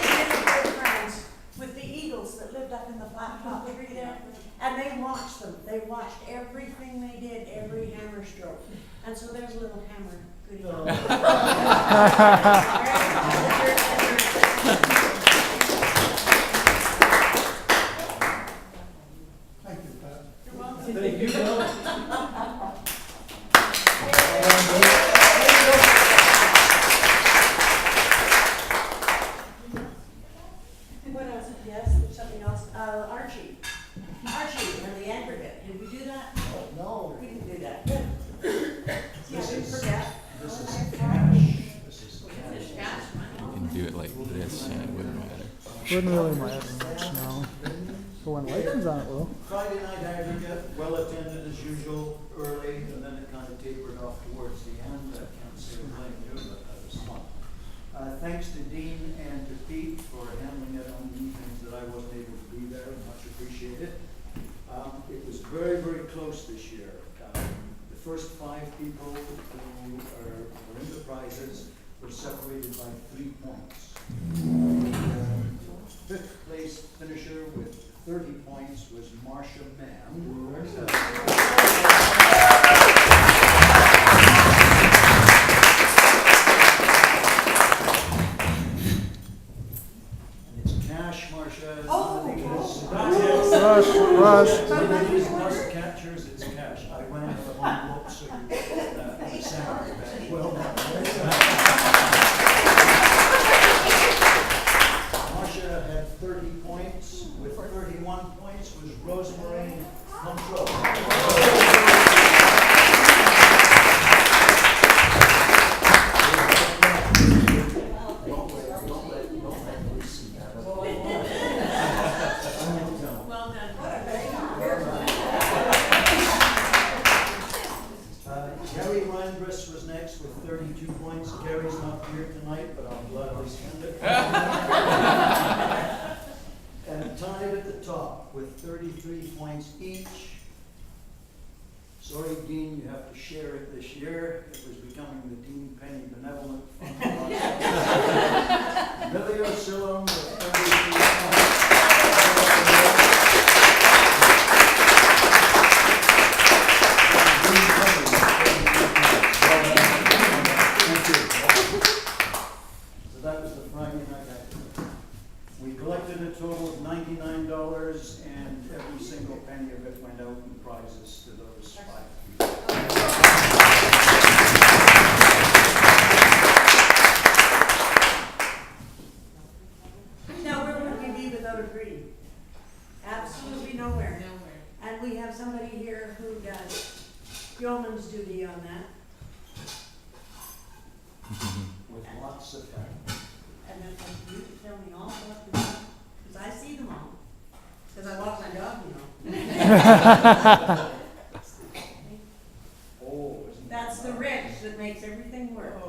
really good friends with the eagles that lived up in the flat top tree there. And they watched them. They watched everything they did, every hammer stroke. And so there's a little hammer. Goodie. Thank you, Pat. You're welcome. Thank you, Bill. What else? Yes, there's something else. Archie and the aggregate. Did we do that? No. We didn't do that. Good. See, I didn't forget. This is cash. This is cash. You can do it like this, and it wouldn't matter. Wouldn't really matter much, no. But when light comes on, it will. Friday night aggregate, well attended as usual, early, and then it kind of tapered off towards the end. I can't say I blame you, but that was fun. Thanks to Dean and to Pete for handling it on the evenings that I wasn't able to be there, much appreciated. It was very, very close this year. The first 5 people who were in the prizes were separated by 3 points. Fifth place finisher with 30 points was Marcia Mann. And it's cash, Marcia. Rush. It's not catchers, it's cash. I went into the one book, so you sound back. Well done. Marcia had 30 points. With 31 points was Rosemary Montreux. Well done. Gary Randris was next with 32 points. Gary's not here tonight, but I'll gladly spend it. And tied at the top with 33 points each. Sorry, Dean, you have to share it this year. It was becoming the Dean Penny Benevolent Fund. Billy O'Sullivan with 33 points. So that was the Friday night activity. We collected a total of $99, and every single penny of it went out in prizes to those 5 people. Now, where would we be without a green? Absolutely nowhere. And we have somebody here who does yeoman's duty on that. With lots of help. And then you to tell me all about them, because I see them all. Because I walk my dog, you know. Oh, isn't That's the wrench that makes everything work.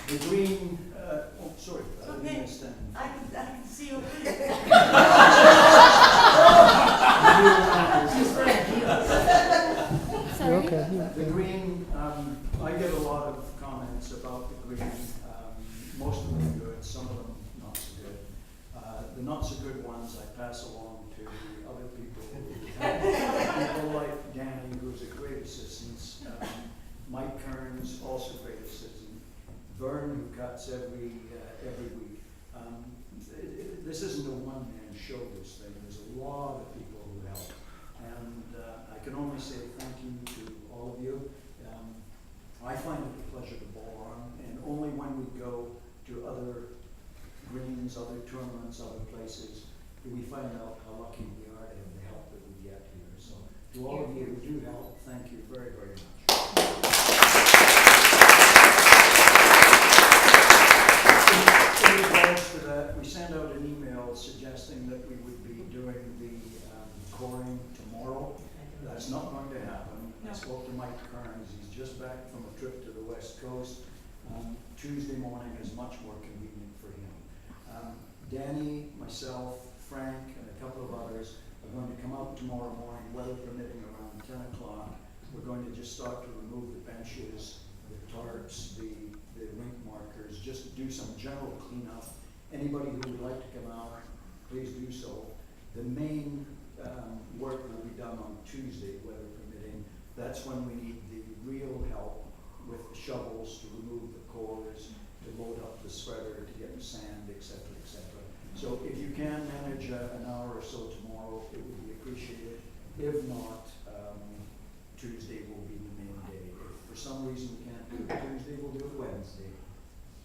the green, sorry. Okay. I can see over The green, I get a lot of comments about the green. Most of them good, some of them not so good. The not so good ones I pass along to the other people. People like Danny, who's a great assistant. Mike Kearns, also great assistant. Vern revenue cuts every week. This isn't a one-man show, this thing. There's a lot of people who help. And I can only say thank you to all of you. I find it a pleasure to bowl on, and only when we go to other greens, other tournaments, other places, do we find out how lucky we are to have the help that we get here. So to all of you who do help, thank you very, very much. In regards to that, we sent out an email suggesting that we would be doing the coring tomorrow. That's not going to happen. I spoke to Mike Kearns. He's just back from a trip to the West Coast. Tuesday morning is much more convenient for him. Danny, myself, Frank, and a couple of others are going to come out tomorrow morning, weather permitting, around 10 o'clock. We're going to just start to remove the benches, the tarps, the rink markers, just do some general cleanup. Anybody who would like to come out, please do so. The main work will be done on Tuesday, weather permitting. That's when we need the real help with the shovels to remove the cores, to load up the spreader, to get the sand, etc., etc. So if you can manage an hour or so tomorrow, it would be appreciated. If not, Tuesday will be the main day. If for some reason we can't do it Tuesday, we'll do it Wednesday.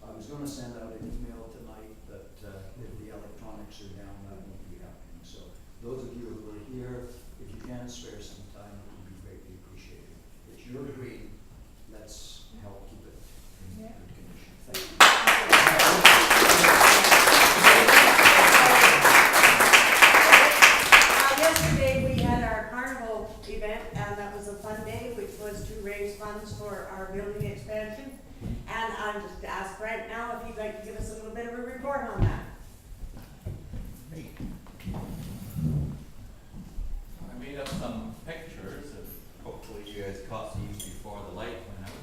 I was going to send out an email tonight that if the electronics are down, that won't be happening. So those of you who are here, if you can spare some time, it would be greatly appreciated. It's your green. Let's help keep it in good condition. Thank you. Yesterday we had our carnival event, and that was a fun day, which was to raise funds for our building expansion. And I'm just ask Frank now if he'd like to give us a little bit of a report on that. I made up some pictures, and hopefully you guys caught these before the light went out.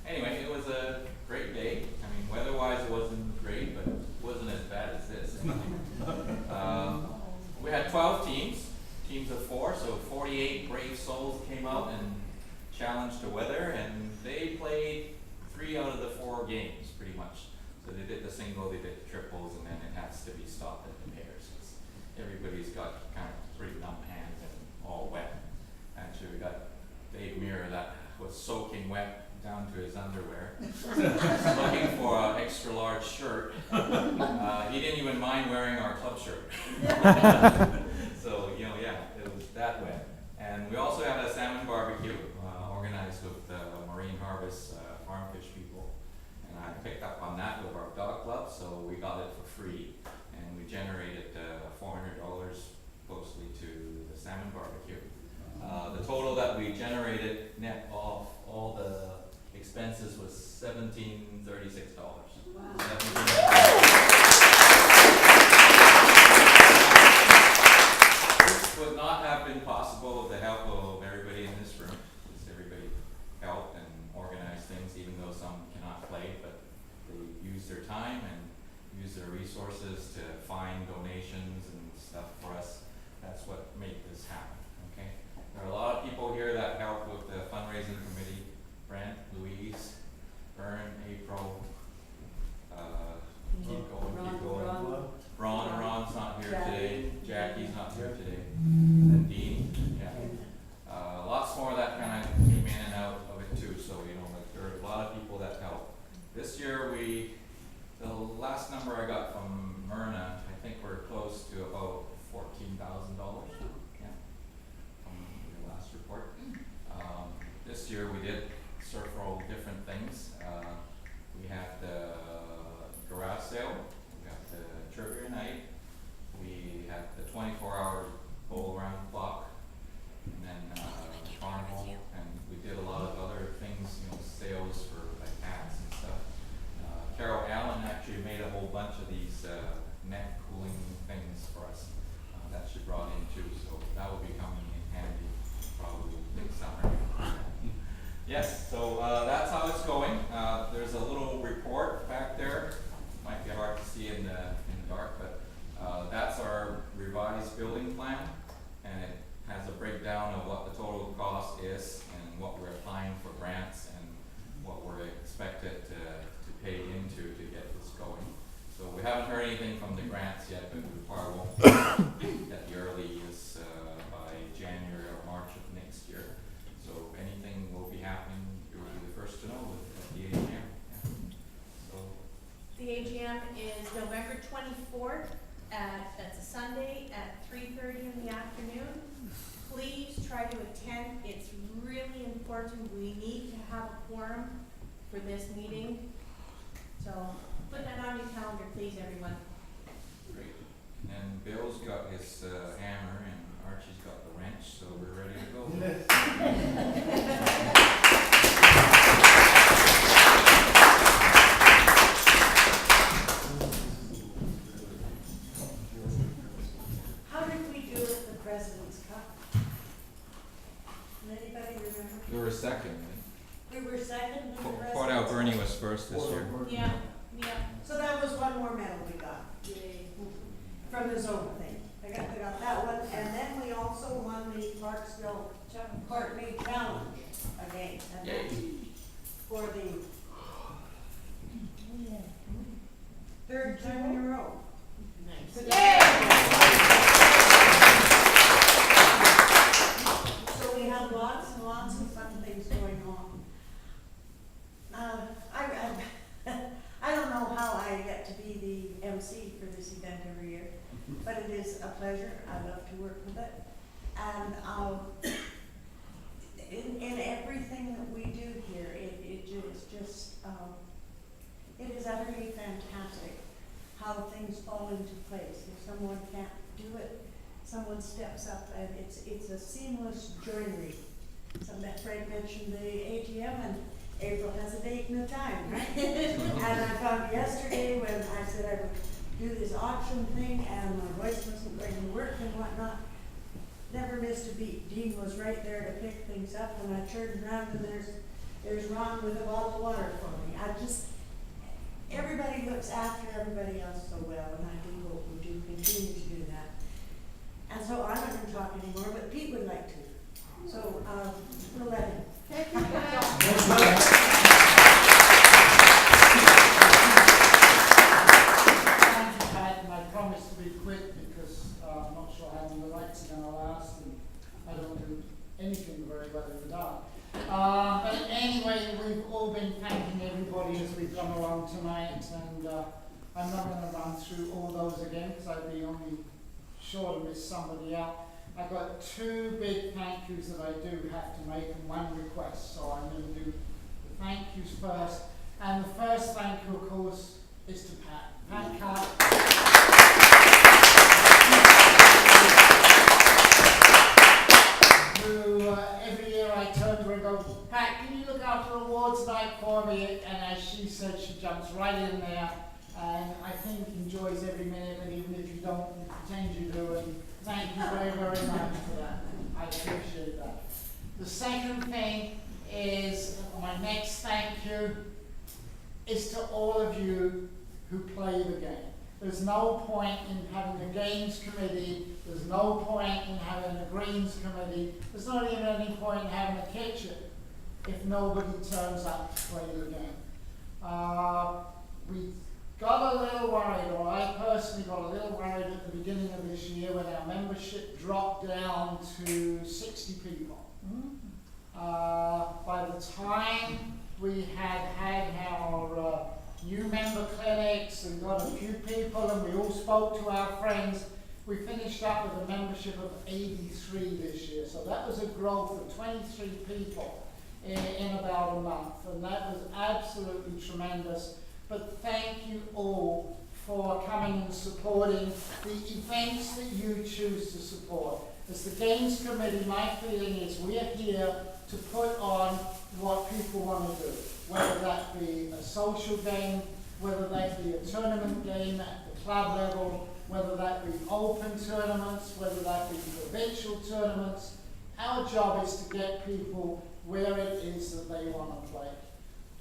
Anyway, it was a great day. I mean, weather-wise it wasn't great, but it wasn't as bad as this. We had 12 teams of 4, so 48 brave souls came out and challenged the weather, and they played 3 out of the 4 games, pretty much. So they did the single, they did the triples, and then it has to be stopped at the pairs. Everybody's got kind of pretty numb hands and all wet. Actually, we got Dave Mirror that was soaking wet down to his underwear, looking for an extra large shirt. He didn't even mind wearing our club shirt. So, yeah, it was that wet. And we also had a salmon barbecue organized with the Marine Harvest farm fish people. And I picked up on that with our dog club, so we got it for free. And we generated $400 closely to the salmon barbecue. The total that we generated net off all the expenses was $1,736. Wow. This would not have been possible with the help of everybody in this room. Just everybody helped and organized things, even though some cannot play, but they use their time and use their resources to find donations and stuff for us. That's what made this happen, okay? There are a lot of people here that help with the fundraising committee. Brent, Louise, Vern, April, keep going. Ron's not here today. Jackie's not here today. And Dean, yeah. Lots more that kind of came in and out of it too, so like there are a lot of people that help. This year the last number I got from Myrna, I think we're close to about $14,000, yeah, from your last report. This year we did several different things. We had the garage sale, we got the trivia night, we had the 24-hour bowl around the clock, and then carnival, and we did a lot of other things, sales for like hats and stuff. Carol Allen actually made a whole bunch of these neck cooling things for us that she brought in too, so that will be coming in handy probably next summer. Yes, so that's how it's going. There's a little report back there. Might be hard to see in the dark, but that's our revised building plan, and it has a breakdown of what the total cost is and what we're applying for grants and what we're expected to we haven't heard anything from the grants yet, but we probably won't at the earliest by January or March of next year. So if anything will be happening, you'll be the first to know at the AGM. Yeah. So The AGM is November 24th, that's a Sunday at 3:30 in the afternoon. Please try to attend, it's really important, we need to have a quorum for this meeting. So put that on your calendar, please, everyone. great. And Bill's got his hammer and Archie's got the wrench, so we're ready to go. How did we do at the President's Cup? Does anybody remember? We were second. We were second in the Port President's Alberni Cup. was first this year. Yeah, yeah. So that was one more medal we got from the zone thing. We got that one, and then we also won the Clarksville Courtenay Challenge again. And Yay. that's for the third time in a row. Nice. So we have lots and lots of fun things going on. I don't know how I get to be the MC for this event every year, but it is a pleasure. I love to work with it. And in everything that we do here, it is just, it is utterly fantastic how things fall into place. If someone can't do it, someone steps up, and it's a seamless journey. So that Fred mentioned the AGM, and April has a date and a time, right? And I found yesterday when I said I would do this auction thing, and my voice wasn't going to work and whatnot, never missed a beat. Dean was right there to pick things up, and I turned around and there's Ron with a bottle of water for me. Everybody looks after everybody else so well, and I do hope we do continue to do that. And so I'm not going to talk anymore, but Pete would like to. So we'll let him. Thank you, Pat, and I promise to be quick because I'm not sure how many lights are going to last, and I don't do anything very well in the dark. But anyway, we've all been thanking everybody as we've gone along tonight, and I'm not going to run through all those again because I'd be only sure to miss somebody out. I've got two big thank yous that I do have to make and one request, so I'm going to do the thank yous first. And the first thank you, of course, is to Pat. Pat Carr. Who every year I turn to her and go, Pat, can you look after awards night for me? And as she said, she jumps right in there, and I think enjoys every minute, and even if you don't, you pretend you do, and thank you very, very much for that. I appreciate that. The second thing is, my next thank you is to all of you who play the game. There's no point in having a games committee, there's no point in having a greens committee, there's not even any point in having a kitchen if nobody turns up to play the game. We got a little worried, or I personally got a little worried at the beginning of this year when our membership dropped down to 60 people. By the time we had our new member clinics and got a few people and we all spoke to our friends, we finished up with a membership of 83 this year. So that was a growth of 23 people in about a month, and that was absolutely tremendous. But thank you all for coming and supporting the events that you choose to support. As the Games Committee, my feeling is we are here to put on what people want to do, whether that be a social game, whether that be a tournament game at the club level, whether that be open tournaments, whether that be provincial tournaments. Our job is to get people where it is that they want to play.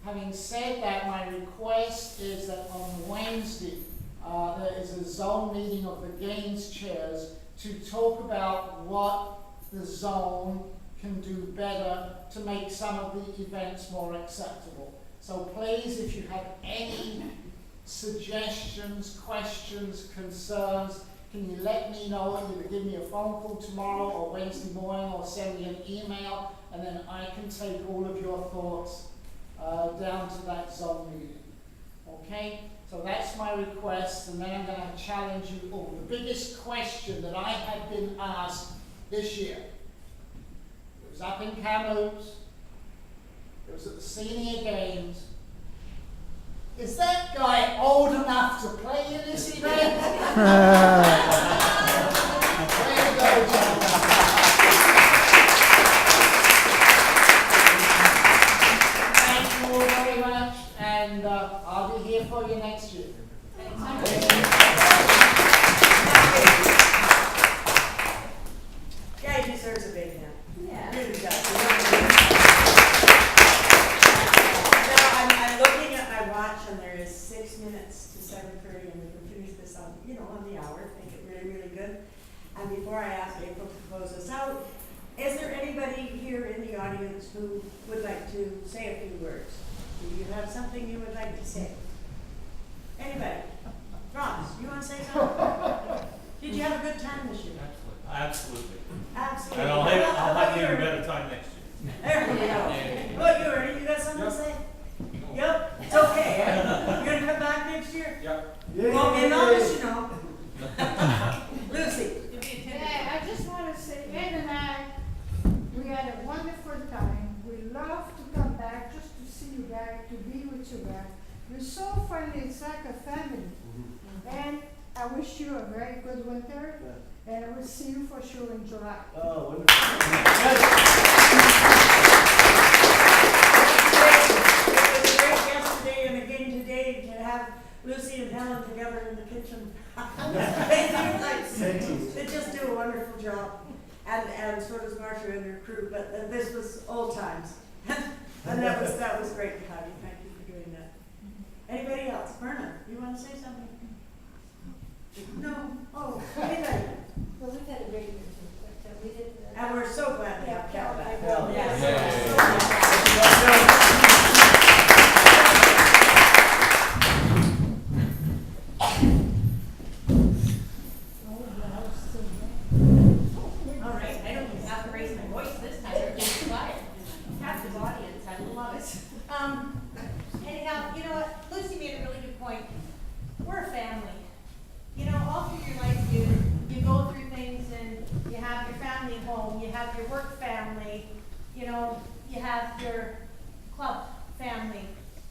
Having said that, my request is that on Wednesday there is a zone meeting of the games chairs to talk about what the zone can do better to make some of the events more acceptable. So please, if you have any suggestions, questions, concerns, can you let me know? Either give me a phone call tomorrow or Wednesday morning, or send me an email, and then I can take all of your thoughts down to that zone meeting. Okay? So that's my request, and then I'm going to challenge you all. The biggest question that I have been asked this year, it was up in Kamloops, it was at the senior games. Is that guy old enough to play in this event? Way to go, John. Thank you all very much, and I'll be here for you next year. Yeah, he deserves a big hand. Yeah. Really does. I'm looking at my watch, and there is 6 minutes to 7:30, and we can finish this on, on the hour, make it really, really good. And before I ask April to close us out, is there anybody here in the audience who would like to say a few words? Do you have something you would like to say? Anybody? Ross, you want to say something? Did you have a good time this year? Absolutely. Absolutely. And I'll have even better time next year. There we go. What, you Ernie, you got something to say? Yep, it's okay. You gonna come back next year? Yep. Well, in August, Lucy. Yeah, I just want to say, Ed and I, we had a wonderful time. We love to come back just to see you back, to be with you back. You're so friendly, it's like a family. And I wish you a very good winter, and I will see you for sure in July. Oh, wonderful. It was great yesterday and again today to have Lucy and Helen together in the kitchen. They just do a wonderful job. And so does Marcia and her crew, but this was old times. And that was great to have you. Thank you for doing that. Anybody else? Myrna, you want to say something? No? Oh, anybody? Well, we've had a great year too, but we did. And we're so glad to have Cal back. Cal. All right, I don't even have to raise my voice this time, everything's quiet. Captive audience, I love it. Anyhow, you know what, Lucy made a really good point. We're a family. All through your life, you go through things, and you have your family home, you have your work family, you have your club family.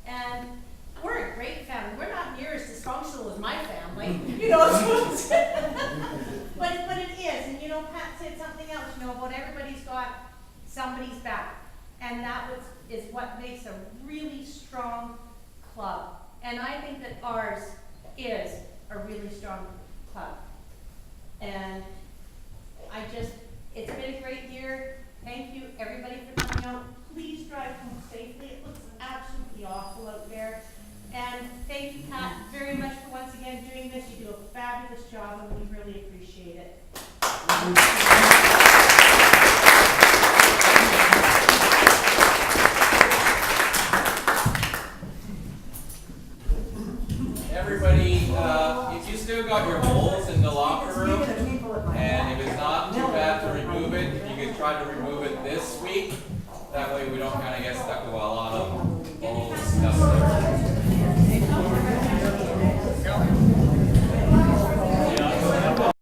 And we're a great family. We're not near as dysfunctional as my family, but it is. And Pat said something else, about everybody's got somebody's back. And that is what makes a really strong club. And I think that ours is a really strong club. And it's been a great year. Thank you everybody for coming out. Please drive home safely. It looks absolutely awful out there. And thank you, Pat, very much for once again doing this. You do a fabulous job, and we really appreciate it. Everybody, if you still got your holes in the locker room, and if it's not too bad to remove it, if you could try to remove it this week, that way we don't kind of get stuck with a lot